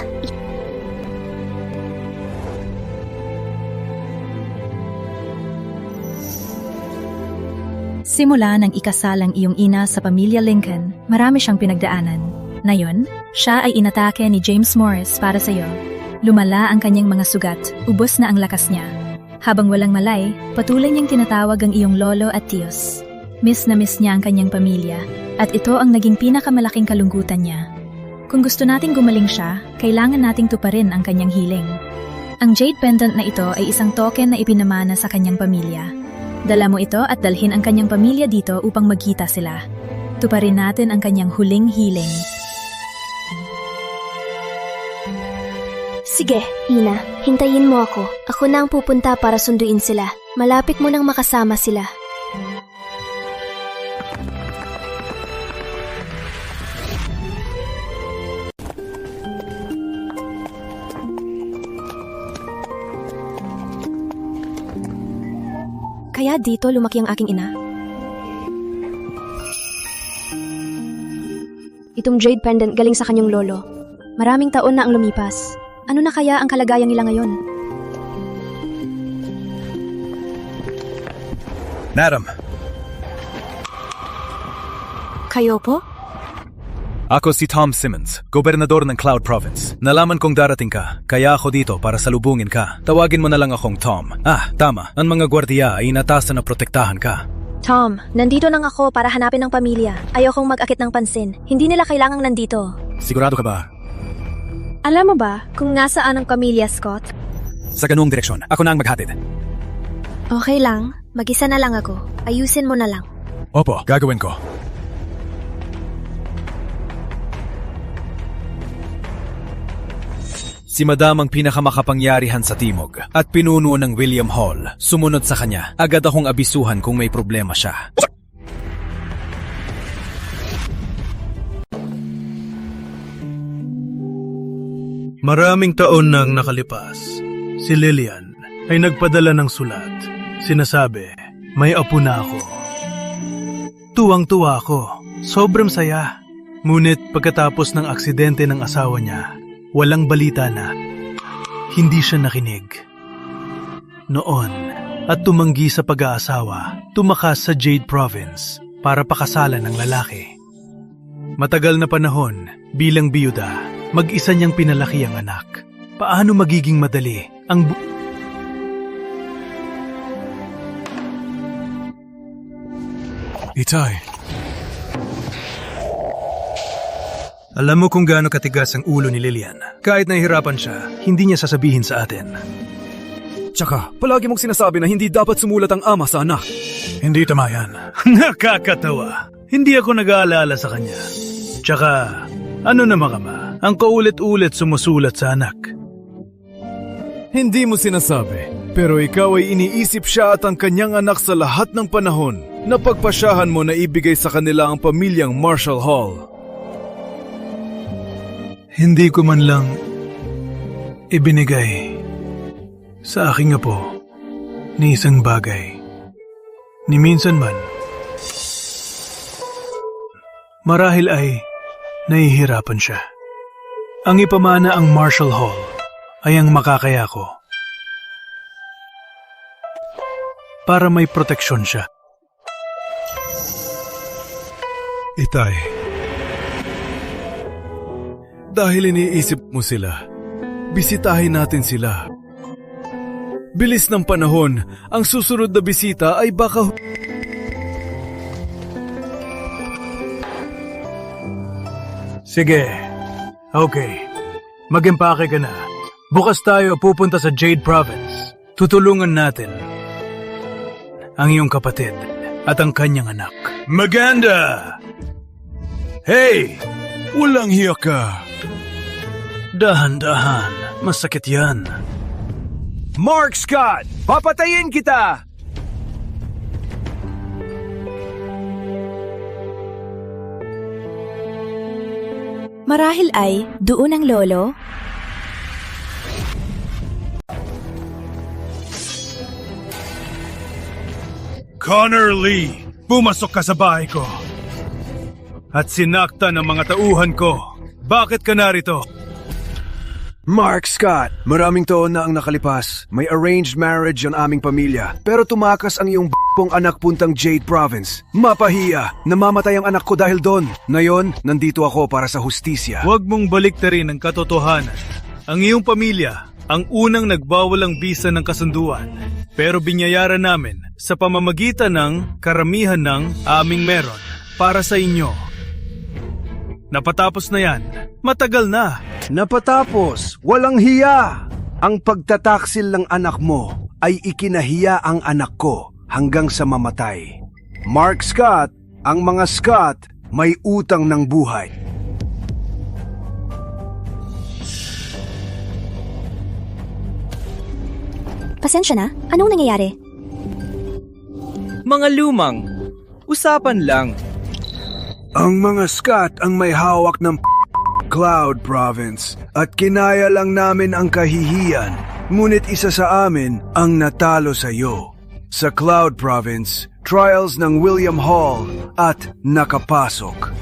Simula nang ikasalang iyong ina sa pamilya Lincoln, marami siyang pinagdaanan. Ngayon, siya ay inatake ni James Morris para sa iyo. Lumala ang kanyang mga sugat, ubos na ang lakas niya. Habang walang malay, patuloy niyang tinatawag ang iyong lolo at tiyos. Miss na miss niya ang kanyang pamilya, at ito ang naging pinakamalaking kalungkutan niya. Kung gusto nating gumaling siya, kailangan nating tuparin ang kanyang hiling. Ang jade pendant na ito ay isang token na ipinamana sa kanyang pamilya. Dala mo ito at dalhin ang kanyang pamilya dito upang magkita sila. Tuparin natin ang kanyang huling hiling. Sige, Ina, hintayin mo ako. Ako na ang pupunta para sunduin sila. Malapit mo nang makasama sila. Kaya dito lumaki ang aking ina. Itong jade pendant galing sa kanyang lolo. Maraming taon na ang lumipas. Ano na kaya ang kalagayan nila ngayon? Madam. Kayo po? Ako si Tom Simmons, gobernador ng Cloud Province. Nalaman kong darating ka, kaya ako dito para salubungin ka. Tawagin mo na lang akong Tom. Tama. Ang mga gwardiya ay inatasan na protektahan ka. Tom, nandito lang ako para hanapin ang pamilya. Ayokong mag-akit ng pansin. Hindi nila kailangang nandito. Sigurado ka ba? Alam mo ba kung nasaan ang pamilya Scott? Sa ganoong direksyon, ako na ang maghatid. Okay lang, mag-isa na lang ako. Ayusin mo na lang. Opo, gagawin ko. Si Madam ang pinakamakapangyarihan sa Timog at pinuno ng William Hall. Sumunod sa kanya, agad akong abisuhan kung may problema siya. Maraming taon nang nakalipas, si Lillian ay nagpadala ng sulat. Sinasabi, may apo na ako. Tuwang-tuwa ako, sobrang saya. Ngunit pagkatapos ng aksidente ng asawa niya, walang balita na. Hindi siya nakinig. Noon, at tumanggi sa pag-aasawa, tumakas sa Jade Province para pakasalan ng lalaki. Matagal na panahon, bilang biyuda, mag-isa niyang pinalaki ang anak. Paano magiging madali ang Itay. Alam mo kung gaano katigas ang ulo ni Lillian. Kahit nahihirapan siya, hindi niya sasabihin sa atin. Tsaka, palagi mong sinasabi na hindi dapat sumulat ang ama sa anak. Hindi tama yan. Nakakatawa. Hindi ako nag-aalala sa kanya. Tsaka, ano naman ama, ang kaulit-ulit sumusulat sa anak. Hindi mo sinasabi, pero ikaw ay iniisip siya at ang kanyang anak sa lahat ng panahon na pagpasyahan mo na ibigay sa kanila ang pamilyang Marshall Hall. Hindi ko man lang ibinigay sa aking apo ni isang bagay. Ni minsan man, marahil ay nahihirapan siya. Ang ipamana ang Marshall Hall ay ang makakaya ko para may proteksyon siya. Itay, dahil iniisip mo sila, bisitahin natin sila. Bilis ng panahon, ang susunod na bisita ay baka... Sige, okay. Mag-empake ka na. Bukas tayo pupunta sa Jade Province. Tutulungan natin ang iyong kapatid at ang kanyang anak. Maganda! Hey! Walang hiya ka. Dahan-dahan. Masakit yan. Mark Scott! Papatayin kita! Marahil ay doon ang lolo? Connor Lee, pumasok ka sa bahay ko. At sinakta ng mga tauhan ko. Bakit ka narito? Mark Scott, maraming taon na ang nakalipas. May arranged marriage ang aming pamilya. Pero tumakas ang iyong b***pong anak puntang Jade Province. Mapahiya, namamatay ang anak ko dahil doon. Ngayon, nandito ako para sa hustisya. Huwag mong baliktarin ang katotohanan. Ang iyong pamilya, ang unang nagbawalang bisa ng kasunduan. Pero binyayaran namin sa pamamagitan ng karamihan ng aming meron para sa inyo. Napatapos na yan. Matagal na. Napatapos. Walang hiya. Ang pagtataksil ng anak mo ay ikinahiya ang anak ko hanggang sa mamatay. Mark Scott, ang mga Scott may utang ng buhay. Pasensya na, anong nangyayari? Mga lumang, usapan lang. Ang mga Scott ang may hawak ng Cloud Province at kinaya lang namin ang kahihiyan, ngunit isa sa amin ang natalo sa iyo. Sa Cloud Province, trials ng William Hall at nakapasok.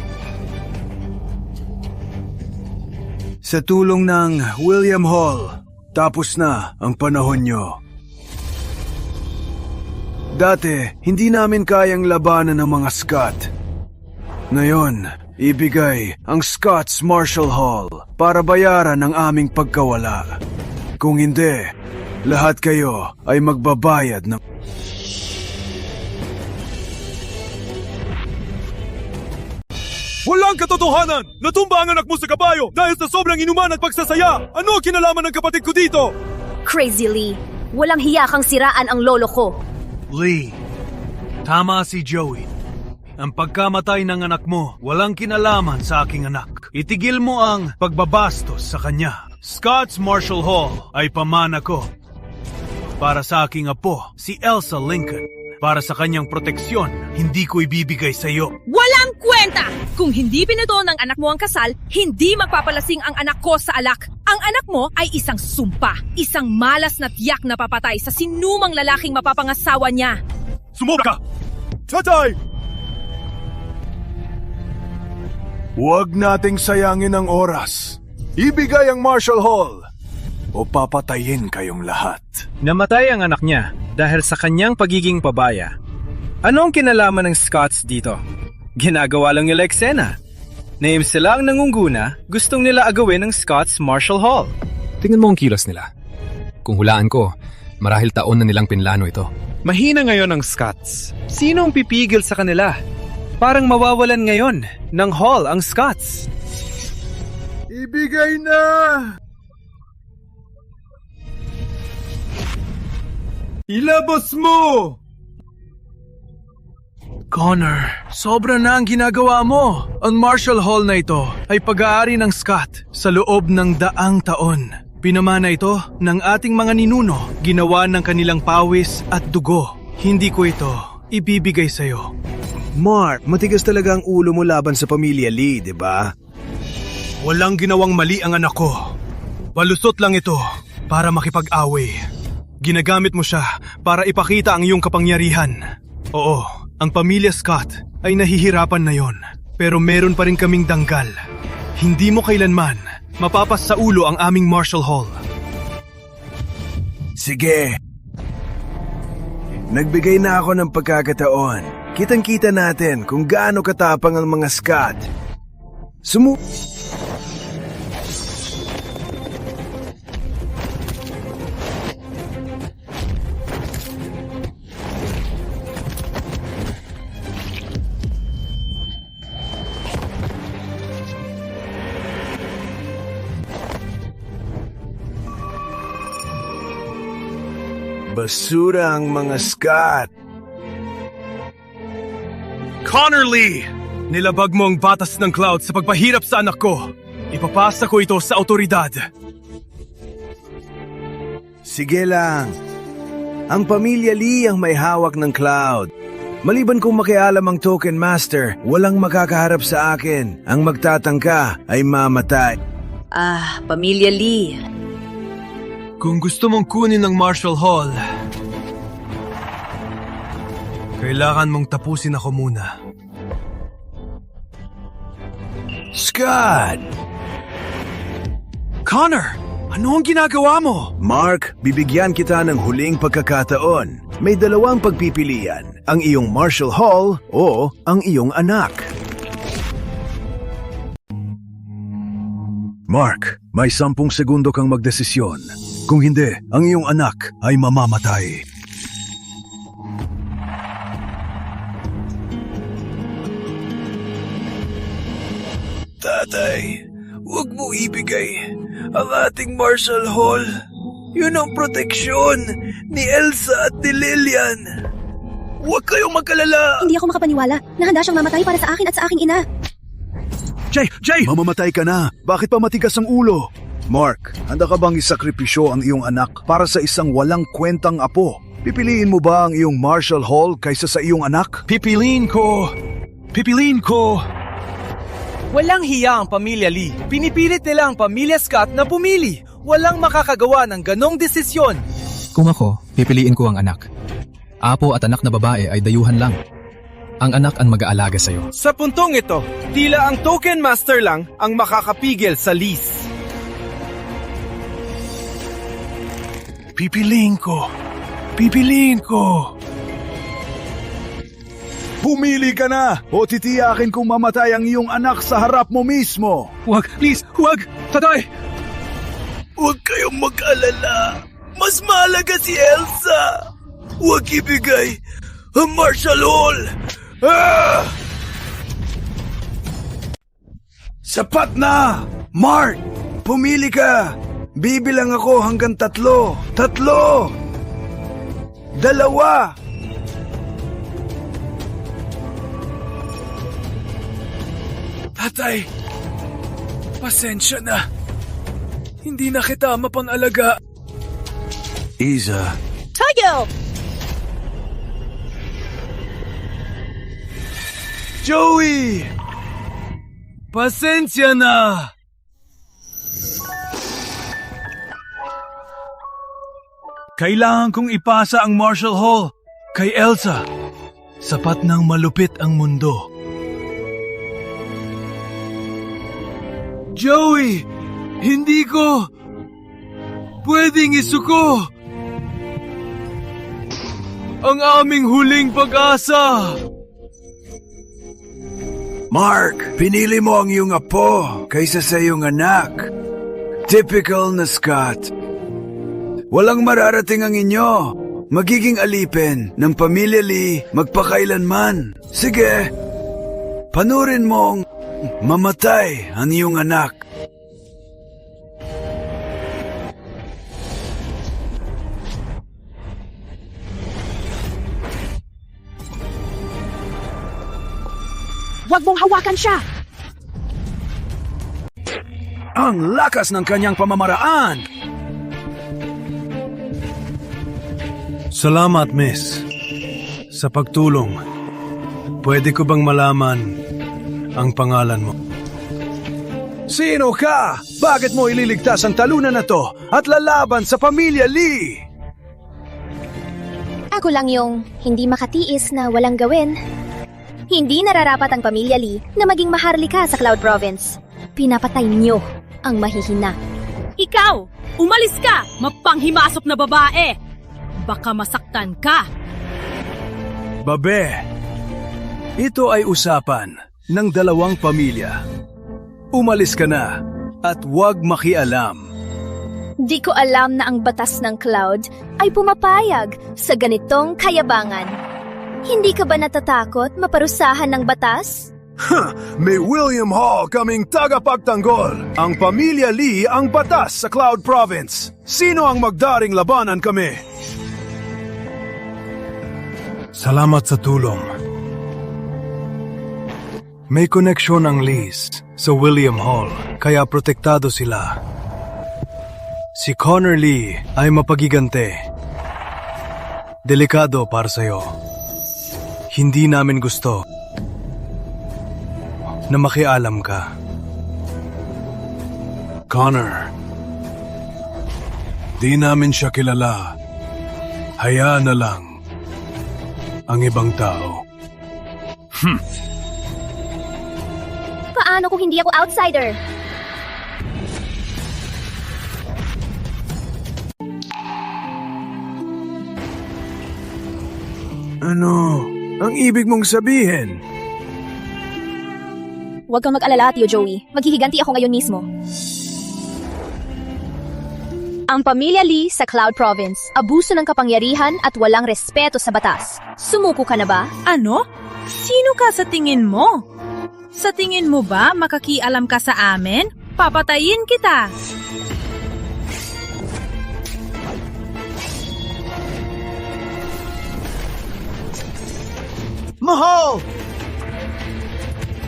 Sa tulong ng William Hall, tapos na ang panahon nyo. Dati, hindi namin kayang labanan ng mga Scott. Ngayon, ibigay ang Scott's Marshall Hall para bayaran ang aming pagkawala. Kung hindi, lahat kayo ay magbabayad ng... Walang katotohanan! Natumba ang anak mo sa kabayo dahil sa sobrang inuman at pagsasaya! Ano ang kinalaman ng kapatid ko dito? Crazy Lee, walang hiya kang siraan ang lolo ko. Lee, tama si Joey. Ang pagkamatay ng anak mo, walang kinalaman sa aking anak. Itigil mo ang pagbabastos sa kanya. Scott's Marshall Hall ay pamana ko. Para sa aking apo, si Elsa Lincoln. Para sa kanyang proteksyon, hindi ko ibibigay sa iyo. Walang kwenta! Kung hindi binuto ng anak mo ang kasal, hindi magpapalasing ang anak ko sa alak. Ang anak mo ay isang sumpa, isang malas na tiyak na papatay sa sinumang lalaking mapapangasawa niya. Sumobra ka! Tatay! Huwag nating sayangin ang oras. Ibigay ang Marshall Hall o papatayin kayong lahat. Namatay ang anak niya dahil sa kanyang pagiging pabaya. Anong kinalaman ng Scotts dito? Ginagawa lang nila eksena. Naim sila ang nangunguna, gustong nila agawin ng Scotts Marshall Hall. Tingnan mo ang kilos nila. Kung hulaan ko, marahil taon na nilang pinlano ito. Mahina ngayon ang Scotts. Sino ang pipigil sa kanila? Parang mawawalan ngayon ng Hall ang Scotts. Ibigay na! Ilabas mo! Connor, sobra na ang ginagawa mo. Ang Marshall Hall na ito ay pag-aari ng Scott sa loob ng 100 taon. Pinamana ito ng ating mga ninuno, ginawa ng kanilang pawis at dugo. Hindi ko ito ibibigay sa'yo. Mark, matigas talaga ang ulo mo laban sa pamilya Lee, di ba? Walang ginawang mali ang anak ko. Palusot lang ito para makipag-away. Ginagamit mo siya para ipakita ang iyong kapangyarihan. Oo, ang pamilya Scott ay nahihirapan na yon. Pero meron pa rin kaming danggal. Hindi mo kailanman mapapas sa ulo ang aming Marshall Hall. Sige. Nagbigay na ako ng pagkakataon. Kitang-kita natin kung gaano katapang ang mga Scott. Basura ang mga Scott. Connor Lee! Nilabag mo ang batas ng Cloud sa pagpahirap sa anak ko. Ipapasa ko ito sa otoridad. Sige lang. Ang pamilya Lee ang may hawak ng Cloud. Maliban kung makialam ang Token Master, walang makakaharap sa akin. Ang magtatangka ay mamatay. Pamilya Lee. Kung gusto mong kunin ang Marshall Hall, kailangan mong tapusin ako muna. Scott! Connor! Ano ang ginagawa mo? Mark, bibigyan kita ng huling pagkakataon. May dalawang pagpipilian, ang iyong Marshall Hall o ang iyong anak. Mark, may 10 segundo kang magdesisyon. Kung hindi, ang iyong anak ay mamamatay. Tatay, huwag mo ibigay ang ating Marshall Hall. Yun ang proteksyon ni Elsa at ni Lillian. Huwag kayong magkalala. Hindi ako makapaniwala. Nahanda siyang mamatay para sa akin at sa aking ina. Jay! Mamamatay ka na. Bakit pa matigas ang ulo? Mark, handa ka bang isakripisyo ang iyong anak para sa isang walang kwentang apo? Pipiliin mo ba ang iyong Marshall Hall kaysa sa iyong anak? Pipiliin ko! Walang hiya ang pamilya Lee. Pinipilit nila ang pamilya Scott na pumili. Walang makakagawa ng ganong desisyon. Kung ako, pipiliin ko ang anak. Apo at anak na babae ay dayuhan lang. Ang anak ang mag-aalaga sa'yo. Sa puntong ito, tila ang Token Master lang ang makakapigil sa lease. Pipiliin ko. Pumili ka na o titiyakin kung mamatay ang iyong anak sa harap mo mismo. Huwag, please, huwag! Tatay! Huwag kayong mag-alala. Mas mahalaga si Elsa. Huwag ibigay ang Marshall Hall. Sapat na! Mark, pumili ka! Bibilang ako hanggang 3. 3! 2! Tatay, pasensya na. Hindi na kita mapangalaga. Isa, Tayo! Joey! Pasensya na! Kailangan kong ipasa ang Marshall Hall kay Elsa. Sapat nang malupit ang mundo. Joey! Hindi ko pwedeng isuko! Ang aming huling pag-asa! Mark, pinili mo ang iyong apo kaysa sa iyong anak. Typical na Scott. Walang mararating ang inyo. Magiging alipin ng pamilya Lee magpakailanman. Sige, panurin mong mamatay ang iyong anak. Huwag mong hawakan siya! Ang lakas ng kanyang pamamaraan! Salamat, miss. Sa pagtulong, pwede ko bang malaman ang pangalan mo? Sino ka? Bakit mo ililigtas ang talunan na to at lalaban sa pamilya Lee? Ako lang yung hindi makatiis na walang gawin. Hindi nararapat ang pamilya Lee na maging maharlika sa Cloud Province. Pinapatay niyo ang mahihina. Ikaw! Umalis ka! Mapanghimasok na babae! Baka masaktan ka! Babe, ito ay usapan ng 2 pamilya. Umalis ka na at huwag makialam. Di ko alam na ang batas ng Cloud ay pumapayag sa ganitong kayabangan. Hindi ka ba natatakot maparusahan ng batas? May William Hall kaming tagapagtanggol. Ang pamilya Lee ang batas sa Cloud Province. Sino ang magdaring labanan kami? Salamat sa tulong. May koneksyon ang Lees sa William Hall, kaya protektado sila. Si Connor Lee ay mapagigante. Delikado para sa'yo. Hindi namin gusto na makialam ka. Connor, di namin siya kilala. Hayaan na lang ang ibang tao. Paano kung hindi ako outsider? Ano ang ibig mong sabihin? Huwag kang mag-alala, Tio Joey. Maghihiganti ako ngayon mismo. Ang pamilya Lee sa Cloud Province, abuso ng kapangyarihan at walang respeto sa batas. Sumuko ka na ba? Ano? Sino ka sa tingin mo? Sa tingin mo ba makakialam ka sa amin? Papatayin kita! Mahal!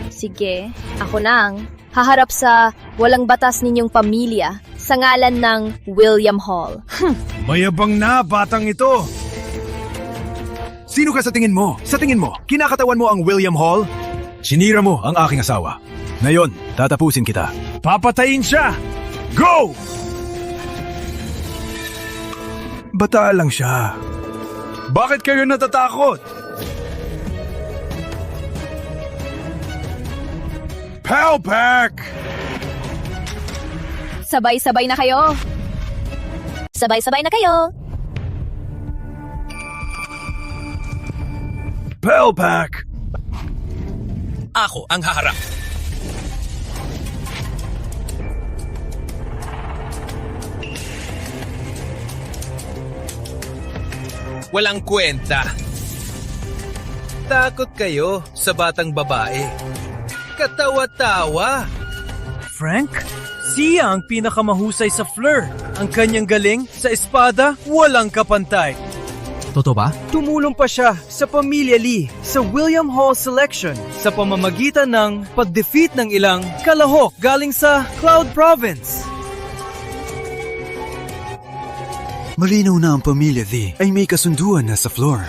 Sige, ako nang haharap sa walang batas ninyong pamilya sa ngalan ng William Hall. Mayabang na, batang ito! Sino ka sa tingin mo? Sa tingin mo, kinakatawan mo ang William Hall? Sinira mo ang aking asawa. Ngayon, tatapusin kita. Papatayin siya! Go! Bata lang siya. Bakit kayo natatakot? Pal Pack! Sabay-sabay na kayo. Sabay-sabay na kayo. Pal Pack! Ako ang haharap. Walang kwenta. Takot kayo sa batang babae. Katawa-tawa. Frank? Siya ang pinakamahusay sa Fleur. Ang kanyang galing sa espada, walang kapantay. Totoo ba? Tumulong pa siya sa pamilya Lee sa William Hall selection sa pamamagitan ng pag-defeat ng ilang kalahok galing sa Cloud Province. Malinaw na ang pamilya Lee ay may kasunduan na sa floor.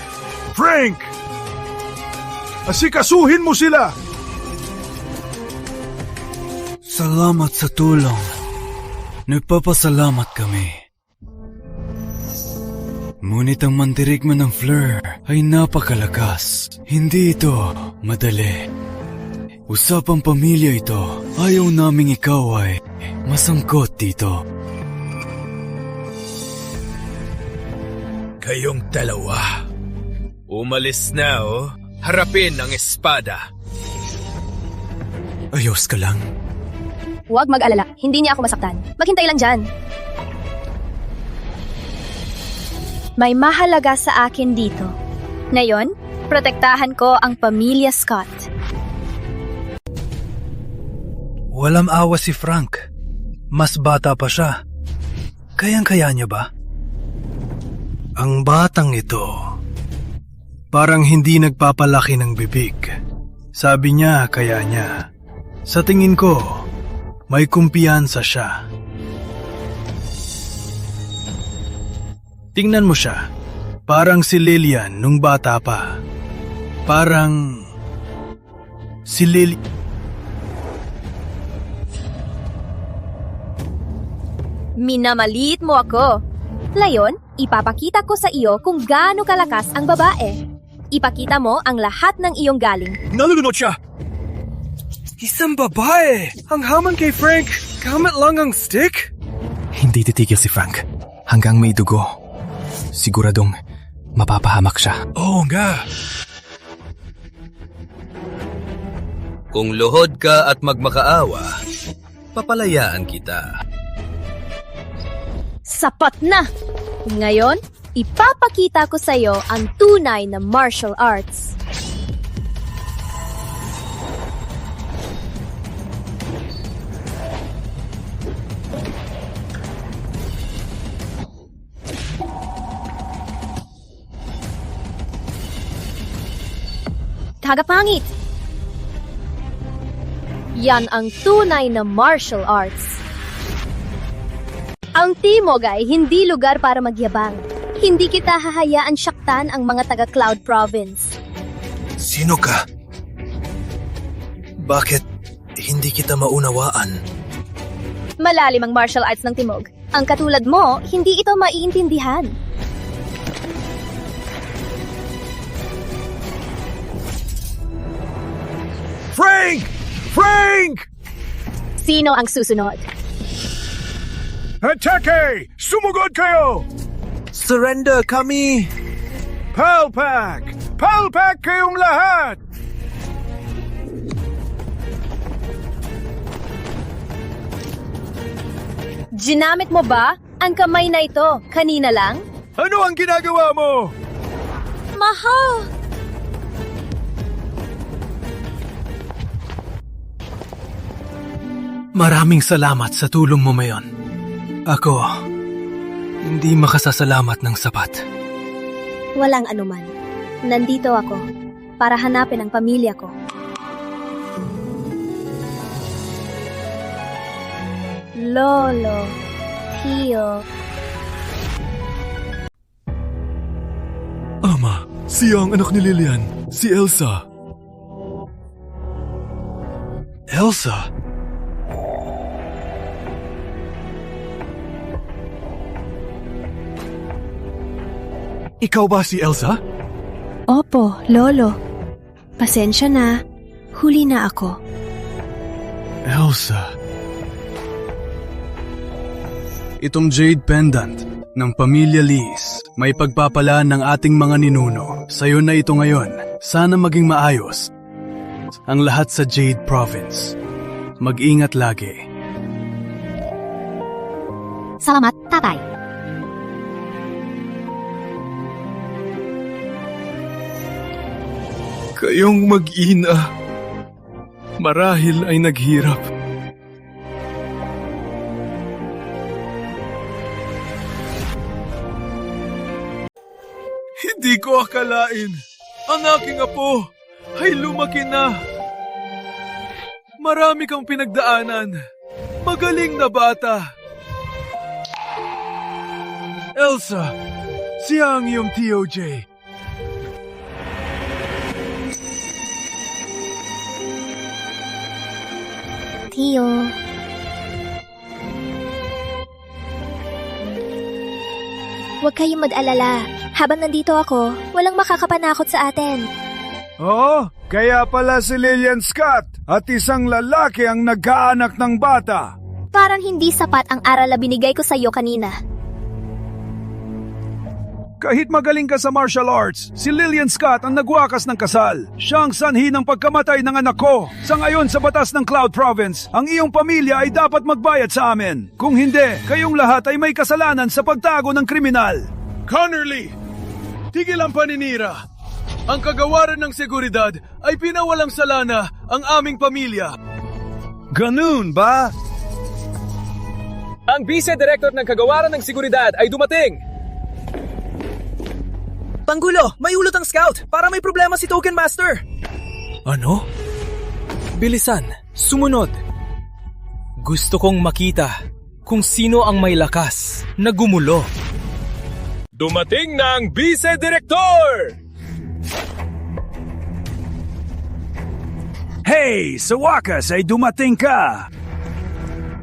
Frank! Asikasuhin mo sila! Salamat sa tulong. Nagpapasalamat kami. Ngunit ang mandirigma ng Fleur ay napakalakas. Hindi ito madali. Usapang pamilya ito. Ayaw naming ikaw ay masangkot dito. Kayong dalawa. Umalis na, oh. Harapin ang espada. Ayos ka lang. Huwag mag-alala, hindi niya ako masaktan. Maghintay lang dyan. May mahalaga sa akin dito. Ngayon, protektahan ko ang pamilya Scott. Walang awa si Frank. Mas bata pa siya. Kayang-kaya niya ba? Ang batang ito, parang hindi nagpapalaki ng bibig. Sabi niya kaya niya. Sa tingin ko, may kumpiyansa siya. Tingnan mo siya. Parang si Lillian nung bata pa. Parang si Minamaliit mo ako. Ngayon, ipapakita ko sa iyo kung gaano kalakas ang babae. Ipakita mo ang lahat ng iyong galing. Nalulunod siya! Isang babae! Ang hamon kay Frank, gamit lang ang stick? Hindi titigil si Frank hanggang may dugo. Siguradong mapapahamak siya. Oo nga. Kung luhod ka at magmakaawa, papalayaan kita. Sapat na! Ngayon, ipapakita ko sa iyo ang tunay na martial arts. Tagapangit! Yan ang tunay na martial arts. Ang Timog ay hindi lugar para magyabang. Hindi kita hahayaan syaktan ang mga taga-Cloud Province. Sino ka? Bakit hindi kita maunawaan? Malalim ang martial arts ng Timog. Ang katulad mo, hindi ito maiintindihan. Frank! Frank! Sino ang susunod? Atake! Sumugod kayo! Surrender kami! Palpak! Palpak kayong lahat! Ginamit mo ba ang kamay na ito kanina lang? Ano ang ginagawa mo? Mahal! Maraming salamat sa tulong mo ngayon. Ako, hindi makasasalamat ng sapat. Walang anuman. Nandito ako para hanapin ang pamilya ko. Lolo, Tio. Ama, siya ang anak ni Lillian, si Elsa. Elsa? Ikaw ba si Elsa? Opo, Lolo. Pasensya na. Huli na ako. Elsa. Itong jade pendant ng pamilya Lees, may pagpapalaan ng ating mga ninuno. Sa'yo na ito ngayon. Sana maging maayos ang lahat sa Jade Province. Mag-ingat lagi. Salamat, tatay. Kayong mag-ina, marahil ay naghirap. Hindi ko akalain. Ang aking apo ay lumaki na. Marami kang pinagdaanan. Magaling na bata. Elsa, siya ang iyong TOJ. Tio. Huwag kayong mag-alala. Habang nandito ako, walang makakapanakot sa atin. Oh, kaya pala si Lillian Scott at isang lalaki ang nagkaanak ng bata. Parang hindi sapat ang aral na binigay ko sa iyo kanina. Kahit magaling ka sa martial arts, si Lillian Scott ang nagwakas ng kasal. Siya ang sanhi ng pagkamatay ng anak ko. Sa ngayon sa batas ng Cloud Province, ang iyong pamilya ay dapat magbayad sa amin. Kung hindi, kayong lahat ay may kasalanan sa pagtago ng kriminal. Connerly, tigil ang paninira. Ang kagawaran ng seguridad ay pinawalang salana ang aming pamilya. Ganun ba? Ang vice-director ng kagawaran ng seguridad ay dumating. Panggulo, may ulot ang scout para may problema si Token Master. Ano? Bilisan, sumunod. Gusto kong makita kung sino ang may lakas na gumulo. Dumating na ang vice-director! Hey, sa wakas ay dumating ka!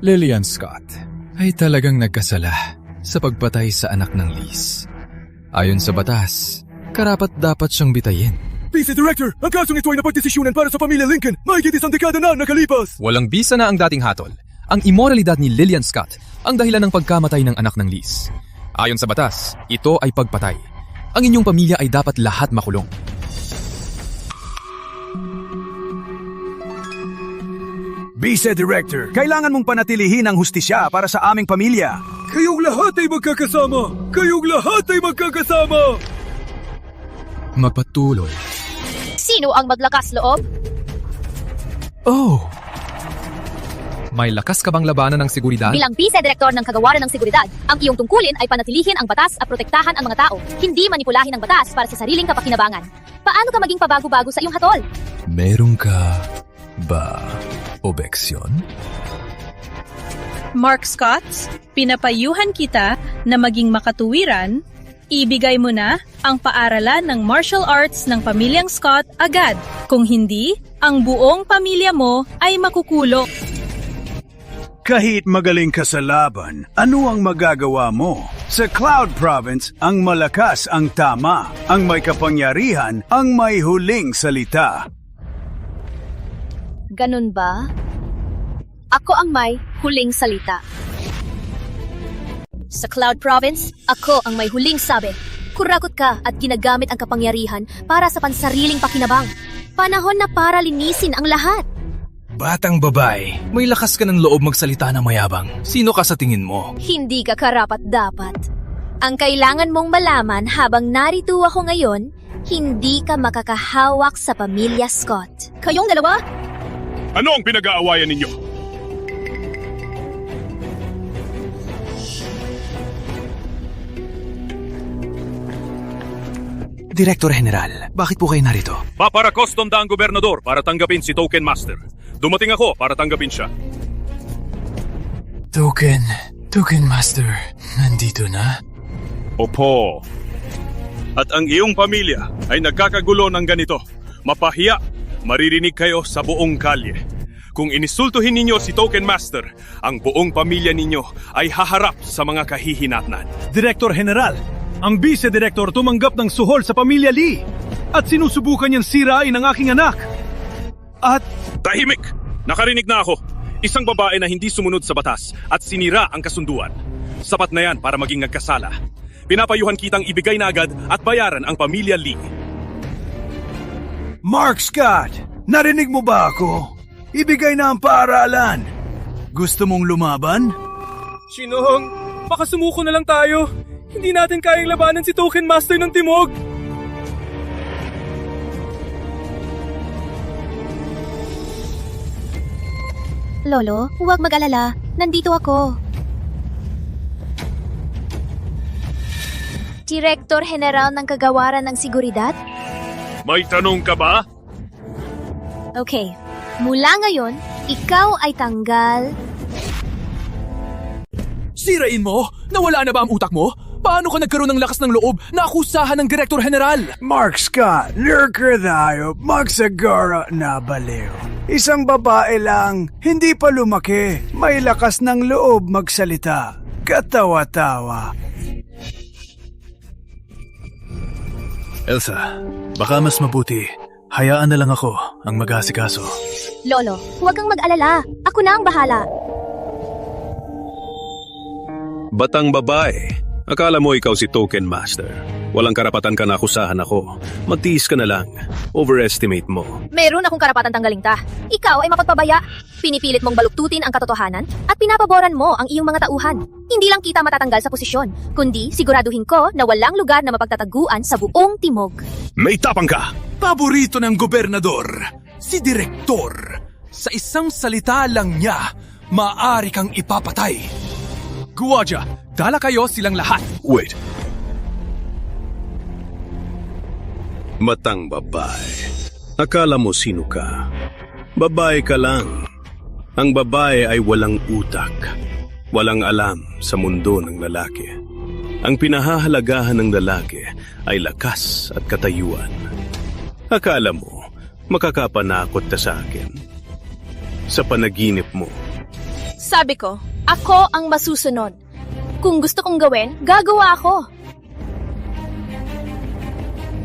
Lillian Scott ay talagang nagkasala sa pagpatay sa anak ng Liz. Ayon sa batas, karapat-dapat siyang bitayin. Vice-director, ang kasong ito ay napagdesisyonan para sa pamilya Lincoln. Mahigit isang dekada na nakalipas. Walang bisa na ang dating hatol. Ang immoralidad ni Lillian Scott ang dahilan ng pagkamatay ng anak ng Liz. Ayon sa batas, ito ay pagpatay. Ang inyong pamilya ay dapat lahat makulong. Vice-director, kailangan mong panatilihin ang hustisya para sa aming pamilya. Kayong lahat ay magkakasama! Kayong lahat ay magkakasama! Magpatuloy. Sino ang maglakas loob? Oh! May lakas ka bang labanan ng seguridad? Bilang vice-director ng kagawaran ng seguridad, ang iyong tungkulin ay panatilihin ang batas at protektahan ang mga tao, hindi manipulahin ang batas para sa sariling kapakinabangan. Paano ka maging pabago-bago sa iyong hatol? Meron ka ba obeksyon? Mark Scott, pinapayuhan kita na maging makatuwiran. Ibigay mo na ang paaralan ng martial arts ng pamilyang Scott agad. Kung hindi, ang buong pamilya mo ay makukulong. Kahit magaling ka sa laban, ano ang magagawa mo? Sa Cloud Province, ang malakas ang tama. Ang may kapangyarihan, ang may huling salita. Ganun ba? Ako ang may huling salita. Sa Cloud Province, ako ang may huling sabi. Kurakot ka at ginagamit ang kapangyarihan para sa pansariling pakinabang. Panahon na para linisin ang lahat. Batang babae, may lakas ka ng loob magsalita na mayabang. Sino ka sa tingin mo? Hindi ka karapat-dapat. Ang kailangan mong malaman habang narito ako ngayon, hindi ka makakahawak sa pamilya Scott. Kayong dalawa? Ano ang pinag-aawayan ninyo? Direktor General, bakit po kayo narito? Paparakoston ang gobernador para tanggapin si Token Master. Dumating ako para tanggapin siya. Token Master, nandito na? Opo. At ang iyong pamilya ay nagkakagulo ng ganito. Mapahiya, maririnig kayo sa buong kalye. Kung inisultuhin ninyo si Token Master, ang buong pamilya ninyo ay haharap sa mga kahihinatnan. Direktor General, ang vice-director tumanggap ng suhol sa pamilya Lee at sinusubukan niyang sirain ang aking anak. At... Tahimik! Nakarinig na ako. Isang babae na hindi sumunod sa batas at sinira ang kasunduan. Sapat na yan para maging nagkasala. Pinapayuhan kitang ibigay na agad at bayaran ang pamilya Lee. Mark Scott, narinig mo ba ako? Ibigay na ang paaralan. Gusto mong lumaban? Shinong, baka sumuko na lang tayo. Hindi natin kayang labanan si Token Master ng Timog. Lolo, huwag mag-alala. Nandito ako. Direktor General ng Kagawaran ng Seguridad? May tanong ka ba? Okay, mula ngayon, ikaw ay tanggal. Sirain mo? Nawala na ba ang utak mo? Paano ka nagkaroon ng lakas ng loob na akusahan ng Direktor General? Mark Scott, lurker tayo, magsagara na baliw. Isang babae lang, hindi pa lumaki, may lakas ng loob magsalita. Katawa-tawa. Elsa, baka mas mabuti. Hayaan na lang ako ang mag-aasikaso. Lolo, huwag kang mag-alala. Ako na ang bahala. Batang babae, akala mo ikaw si Token Master. Walang karapatan ka na akusahan ako. Magtiis ka na lang. Overestimate mo. Meron akong karapatan tanggaling ta. Ikaw ay mapagpabaya. Pinipilit mong baluktutin ang katotohanan at pinapaboran mo ang iyong mga tauhan. Hindi lang kita matatanggal sa posisyon, kundi siguraduhin ko na walang lugar na mapagtataguan sa buong timog. May tapang ka! Paborito ng gobernador, si Direktor. Sa isang salita lang niya, maaari kang ipapatay. Guardia, dala kayo silang lahat. Wait. Matang babae. Akala mo sino ka? Babae ka lang. Ang babae ay walang utak. Walang alam sa mundo ng lalaki. Ang pinahahalagahan ng lalaki ay lakas at katayuan. Akala mo, makakapanakot ka sa akin. Sa panaginip mo. Sabi ko, ako ang masusunod. Kung gusto kong gawin, gagawa ako.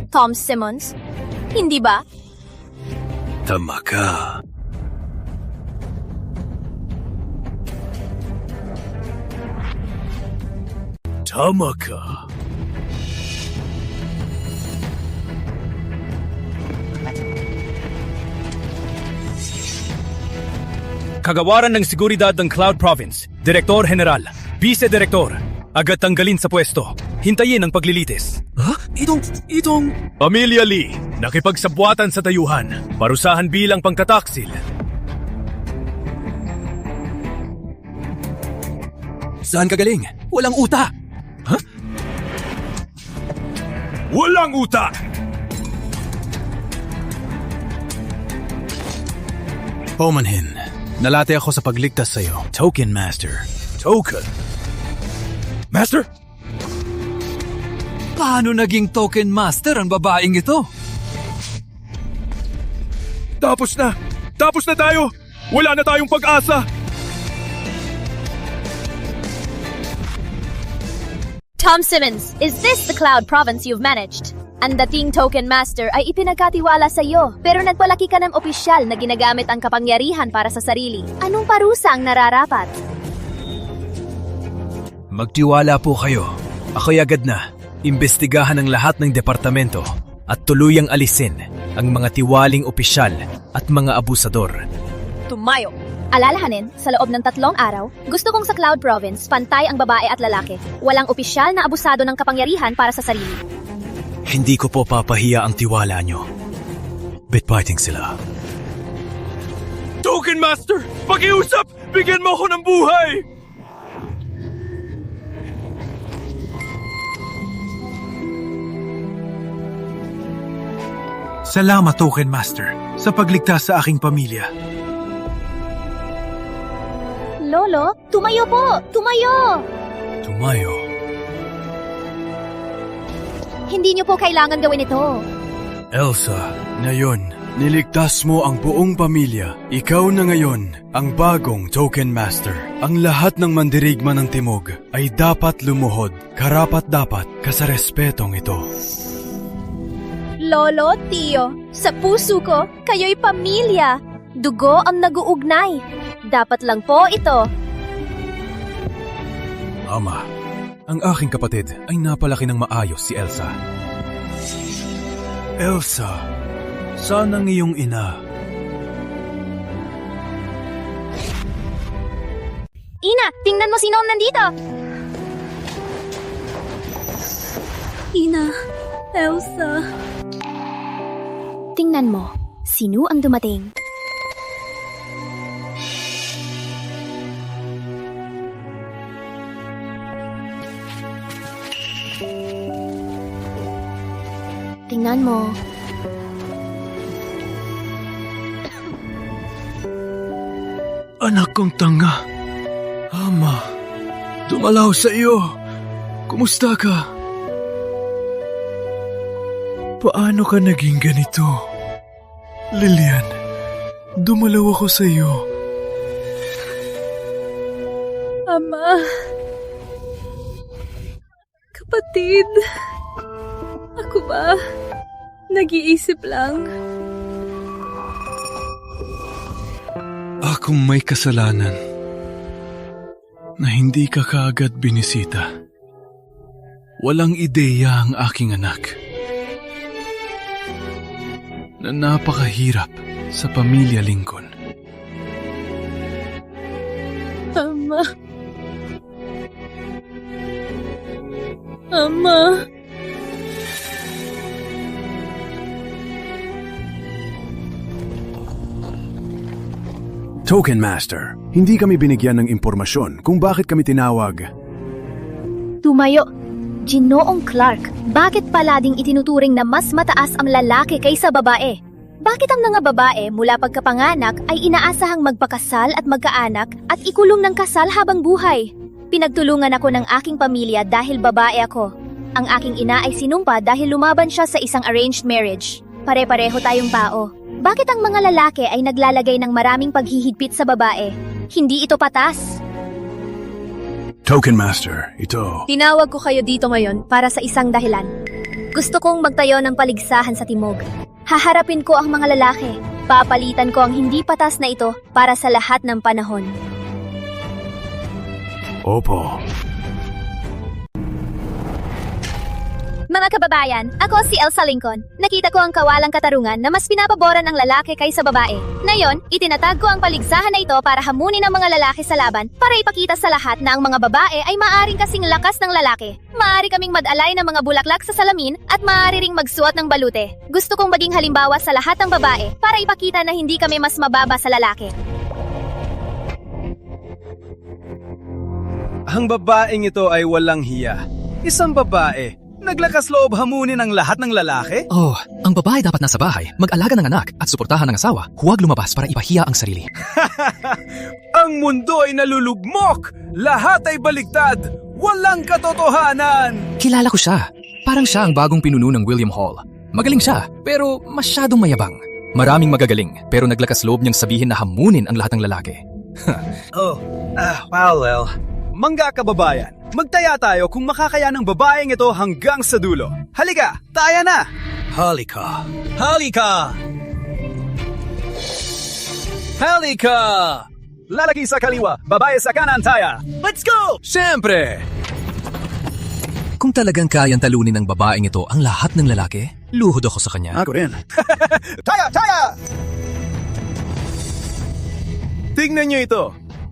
Tom Simmons, hindi ba? Tama ka. Tama ka. Kagawaran ng Seguridad ng Cloud Province, Direktor General, Vice Direktor, agad tanggalin sa pwesto. Hintayin ang paglilitis. Itong... Amelia Lee, nakipagsabwatan sa tayuhan, parusahan bilang pangkataksil. Saan ka galing? Walang uta. Walang utak! Omanhin, nalate ako sa pagligtas sa'yo. Token Master. Token? Master? Paano naging Token Master ang babaeng ito? Tapos na! Tapos na tayo! Wala na tayong pag-asa! Tom Simmons, is this the Cloud Province you've managed? Ang dating Token Master ay ipinagkatiwala sa iyo, pero nagpalaki ka ng opisyal na ginagamit ang kapangyarihan para sa sarili. Anong parusa ang nararapat? Magtiwala po kayo. Ako'y agad na. Imbestigahan ang lahat ng departamento at tuluyang alisin ang mga tiwaling opisyal at mga abusador. Tumayo! Alalahanin, sa loob ng 3 araw, gusto kong sa Cloud Province pantay ang babae at lalaki. Walang opisyal na abusado ng kapangyarihan para sa sarili. Hindi ko po papahiya ang tiwala nyo. Bitbiting sila. Token Master! Pakiusap! Bigyan mo ako ng buhay! Salamat, Token Master, sa pagligtas sa aking pamilya. Lolo, tumayo po! Tumayo! Tumayo. Hindi niyo po kailangan gawin ito. Elsa, ngayon, niligtas mo ang buong pamilya. Ikaw na ngayon ang bagong Token Master. Ang lahat ng mandirigma ng timog ay dapat lumuhod, karapat-dapat ka sa respetong ito. Lolo, Tio, sa puso ko, kayo'y pamilya. Dugo ang naguugnay. Dapat lang po ito. Ama, ang aking kapatid ay napalaki ng maayos si Elsa. Elsa, saan ang iyong ina? Ina, tingnan mo sino ang nandito. Ina, Elsa. Tingnan mo, sino ang dumating? tingnan mo. Anak kong tanga. Ama, dumalaw sa iyo. Kumusta ka? Paano ka naging ganito? Lilian, dumalaw ako sa iyo. Ama. Kapatid. Ako ba? Nag-iisip lang. Akong may kasalanan na hindi ka kaagad binisita. Walang ideya ang aking anak na napakahirap sa pamilya Lincoln. Ama. Ama. Token Master, hindi kami binigyan ng impormasyon kung bakit kami tinawag. Tumayo. Ginoong Clark, bakit palaging itinuturing na mas mataas ang lalaki kaysa babae? Bakit ang mga babae mula pagkapanganak ay inaasahang magpakasal at magkaanak at ikulong ng kasal habang buhay? Pinagtulungan ako ng aking pamilya dahil babae ako. Ang aking ina ay sinumpa dahil lumaban siya sa isang arranged marriage. Pare-pareho tayong tao. Bakit ang mga lalaki ay naglalagay ng maraming paghihigpit sa babae? Hindi ito patas. Token Master, ito. Tinawag ko kayo dito ngayon para sa isang dahilan. Gusto kong magtayo ng paligsahan sa timog. Haharapin ko ang mga lalaki. Papalitan ko ang hindi patas na ito para sa lahat ng panahon. Opo. Mga kababayan, ako si Elsa Lincoln. Nakita ko ang kawalang katarungan na mas pinapaboran ang lalaki kaysa babae. Ngayon, itinatag ko ang paligsahan na ito para hamunin ang mga lalaki sa laban para ipakita sa lahat na ang mga babae ay maaaring kasing lakas ng lalaki. Maaari kaming madalay ng mga bulaklak sa salamin at maaari ring magsuot ng balute. Gusto kong maging halimbawa sa lahat ng babae para ipakita na hindi kami mas mababa sa lalaki. Ang babaeng ito ay walang hiya. Isang babae. Naglakas loob hamunin ang lahat ng lalaki? Oh, ang babae dapat nasa bahay, mag-alaga ng anak at suportahan ng asawa. Huwag lumabas para ipahiya ang sarili. Ang mundo ay nalulugmok! Lahat ay baligtad! Walang katotohanan! Kilala ko siya. Parang siya ang bagong pinuno ng William Hall. Magaling siya, pero masyadong mayabang. Maraming magagaling, pero naglakas loob niyang sabihin na hamunin ang lahat ng lalaki. Well. Mangga kababayan, magtaya tayo kung makakaya ng babaeng ito hanggang sa dulo. Halika, taya na! Halika! Halika! Halika! Lalaki sa kaliwa, babae sa kanan, taya! Let's go! Siyempre! Kung talagang kayang talunin ng babaeng ito ang lahat ng lalaki, luhod ako sa kanya. Ako rin. Taya! Taya! Tingnan niyo ito.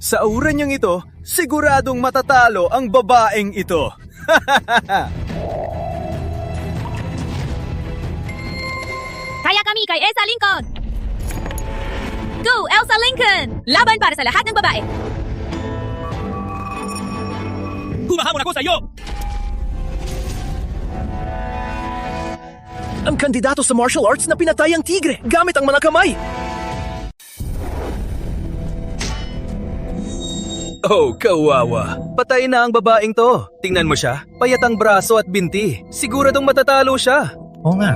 Sa aura niyang ito, siguradong matatalo ang babaeng ito. Kaya kami kay Elsa Lincoln! Go, Elsa Lincoln! Laban para sa lahat ng babae! Humahamon ako sa iyo! Ang kandidato sa martial arts na pinatay ang tigre gamit ang mga kamay. Oh, kawawa. Patay na ang babaeng to. Tingnan mo siya. Payat ang braso at binti. Siguradong matatalo siya. Oo nga.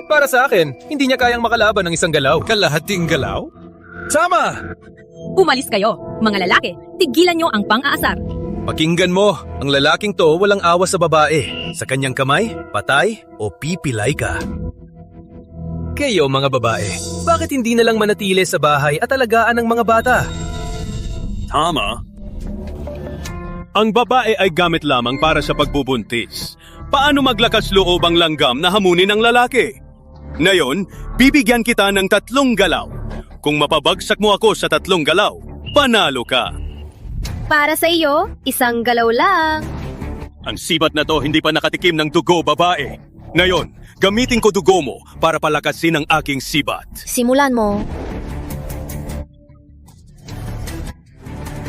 Para sa akin, hindi niya kayang makalaban ng isang galaw. Kalahating galaw? Tama! Umalis kayo, mga lalaki. Tigilan niyo ang pang-aasar. Pakinggan mo, ang lalaking to walang awa sa babae. Sa kanyang kamay, patay o pipilay ka. Kayo mga babae, bakit hindi na lang manatili sa bahay at alagaan ang mga bata? Tama. Ang babae ay gamit lamang para sa pagbubuntis. Paano maglakas loob ang langgam na hamunin ang lalaki? Ngayon, bibigyan kita ng 3 galaw. Kung mapabagsak mo ako sa 3 galaw, panalo ka. Para sa iyo, 1 galaw lang. Ang sibat na to hindi pa nakatikim ng dugo, babae. Ngayon, gamitin ko dugo mo para palakasin ang aking sibat. Simulan mo.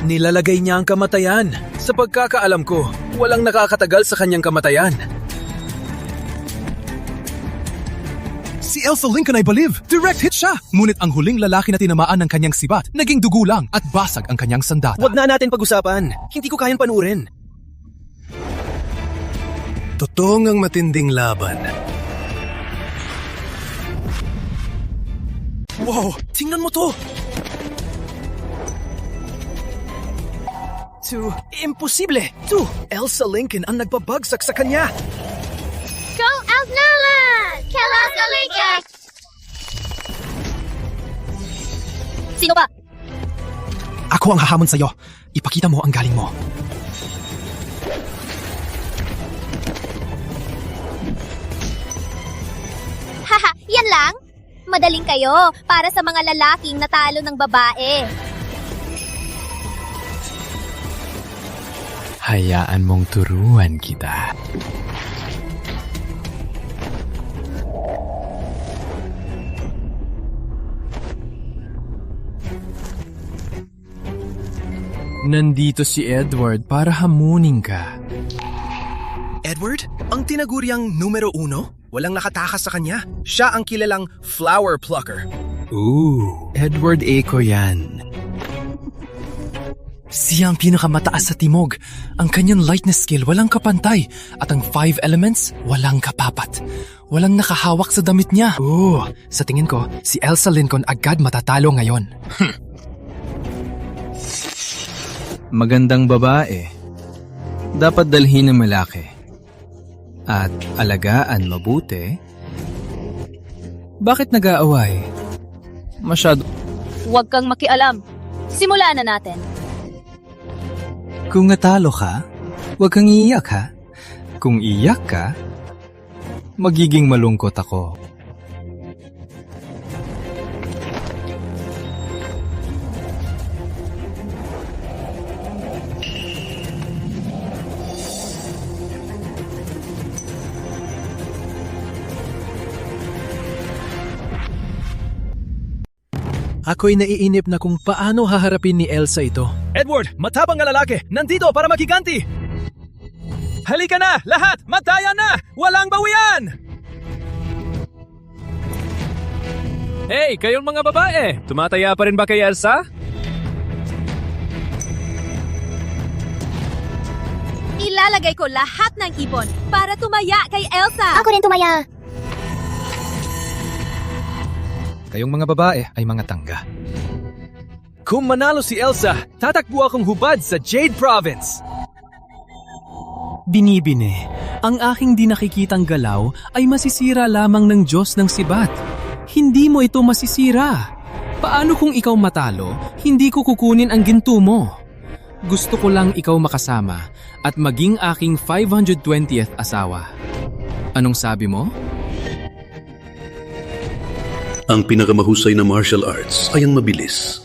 Nilalagay niya ang kamatayan. Sa pagkakaalam ko, walang nakakatagal sa kanyang kamatayan. Si Elsa Lincoln ay baliv! Direct hit siya! Ngunit ang huling lalaki na tinamaan ng kanyang sibat, naging dugo lang at basag ang kanyang sandata. Huwag na natin pag-usapan. Hindi ko kayang panuurin. Totoo ngang matinding laban. Wow! Tingnan mo to! Imposible! Elsa Lincoln ang nagbabagsak sa kanya! Go Elsa! Kill Elsa Lincoln! Sino ba? Ako ang hahamon sa'yo. Ipakita mo ang galing mo. Haha, yan lang? Madaling kayo para sa mga lalaking natalo ng babae. Hayaan mong turuan kita. Nandito si Edward para hamunin ka. Edward? Ang tinaguriang numero 1? Walang nakatakas sa kanya. Siya ang kilalang flower plucker. Edward Eco yan. Siya ang pinakamataas sa timog. Ang kanyang lightness skill walang kapantay at ang 5 elements walang kapapat. Walang nakahawak sa damit niya. Sa tingin ko, si Elsa Lincoln agad matatalo ngayon. Magandang babae. Dapat dalhin ng malaki. At alagaan mabuti. Bakit nag-aaway? Masyado... Huwag kang makialam. Simulan na natin. Kung natalo ka, huwag kang iiyak ha. Kung iyak ka, magiging malungkot ako. Ako'y naiinip na kung paano haharapin ni Elsa ito. Edward, matabang na lalaki! Nandito para magiganti! Halika na! Lahat! Magtaya na! Walang bawian! Hey, kayong mga babae! Tumataya pa rin ba kay Elsa? Ilalagay ko lahat ng ipon para tumaya kay Elsa. Ako rin tumaya. Kayong mga babae ay mga tangga. Kung manalo si Elsa, tatakbo akong hubad sa Jade Province! Binibini, ang aking di nakikitang galaw ay masisira lamang ng Diyos ng sibat. Hindi mo ito masisira. Paano kung ikaw matalo, hindi ko kukunin ang ginto mo? Gusto ko lang ikaw makasama at maging aking 520th asawa. Anong sabi mo? Ang pinakamahusay na martial arts ay ang mabilis.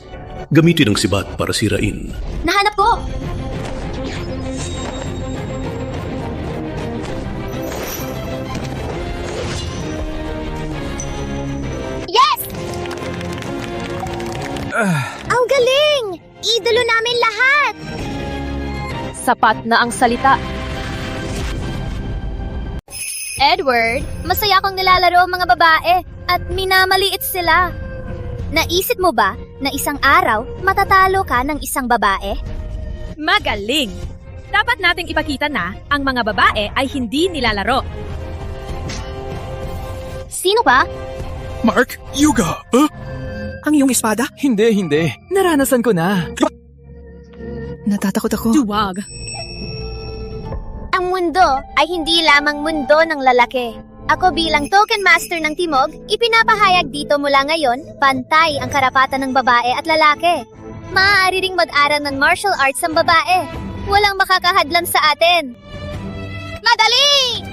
Gamitin ang sibat para sirain. Nahanap ko! Yes! Ang galing! Idolo namin lahat! Sapat na ang salita. Edward, masaya akong nilalaro ang mga babae at minamaliit sila. Naisip mo ba na isang araw matatalo ka ng isang babae? Magaling! Dapat nating ipakita na ang mga babae ay hindi nilalaro. Sino ba? Mark, Yuga! Ang iyong espada? Hindi. Naranasan ko na. Natatakot ako. Duwag. Ang mundo ay hindi lamang mundo ng lalaki. Ako bilang Token Master ng Timog, ipinapahayag dito mula ngayon, pantay ang karapatan ng babae at lalaki. Maaari ring mag-aral ng martial arts ang babae. Walang makakahadlan sa atin. Madali!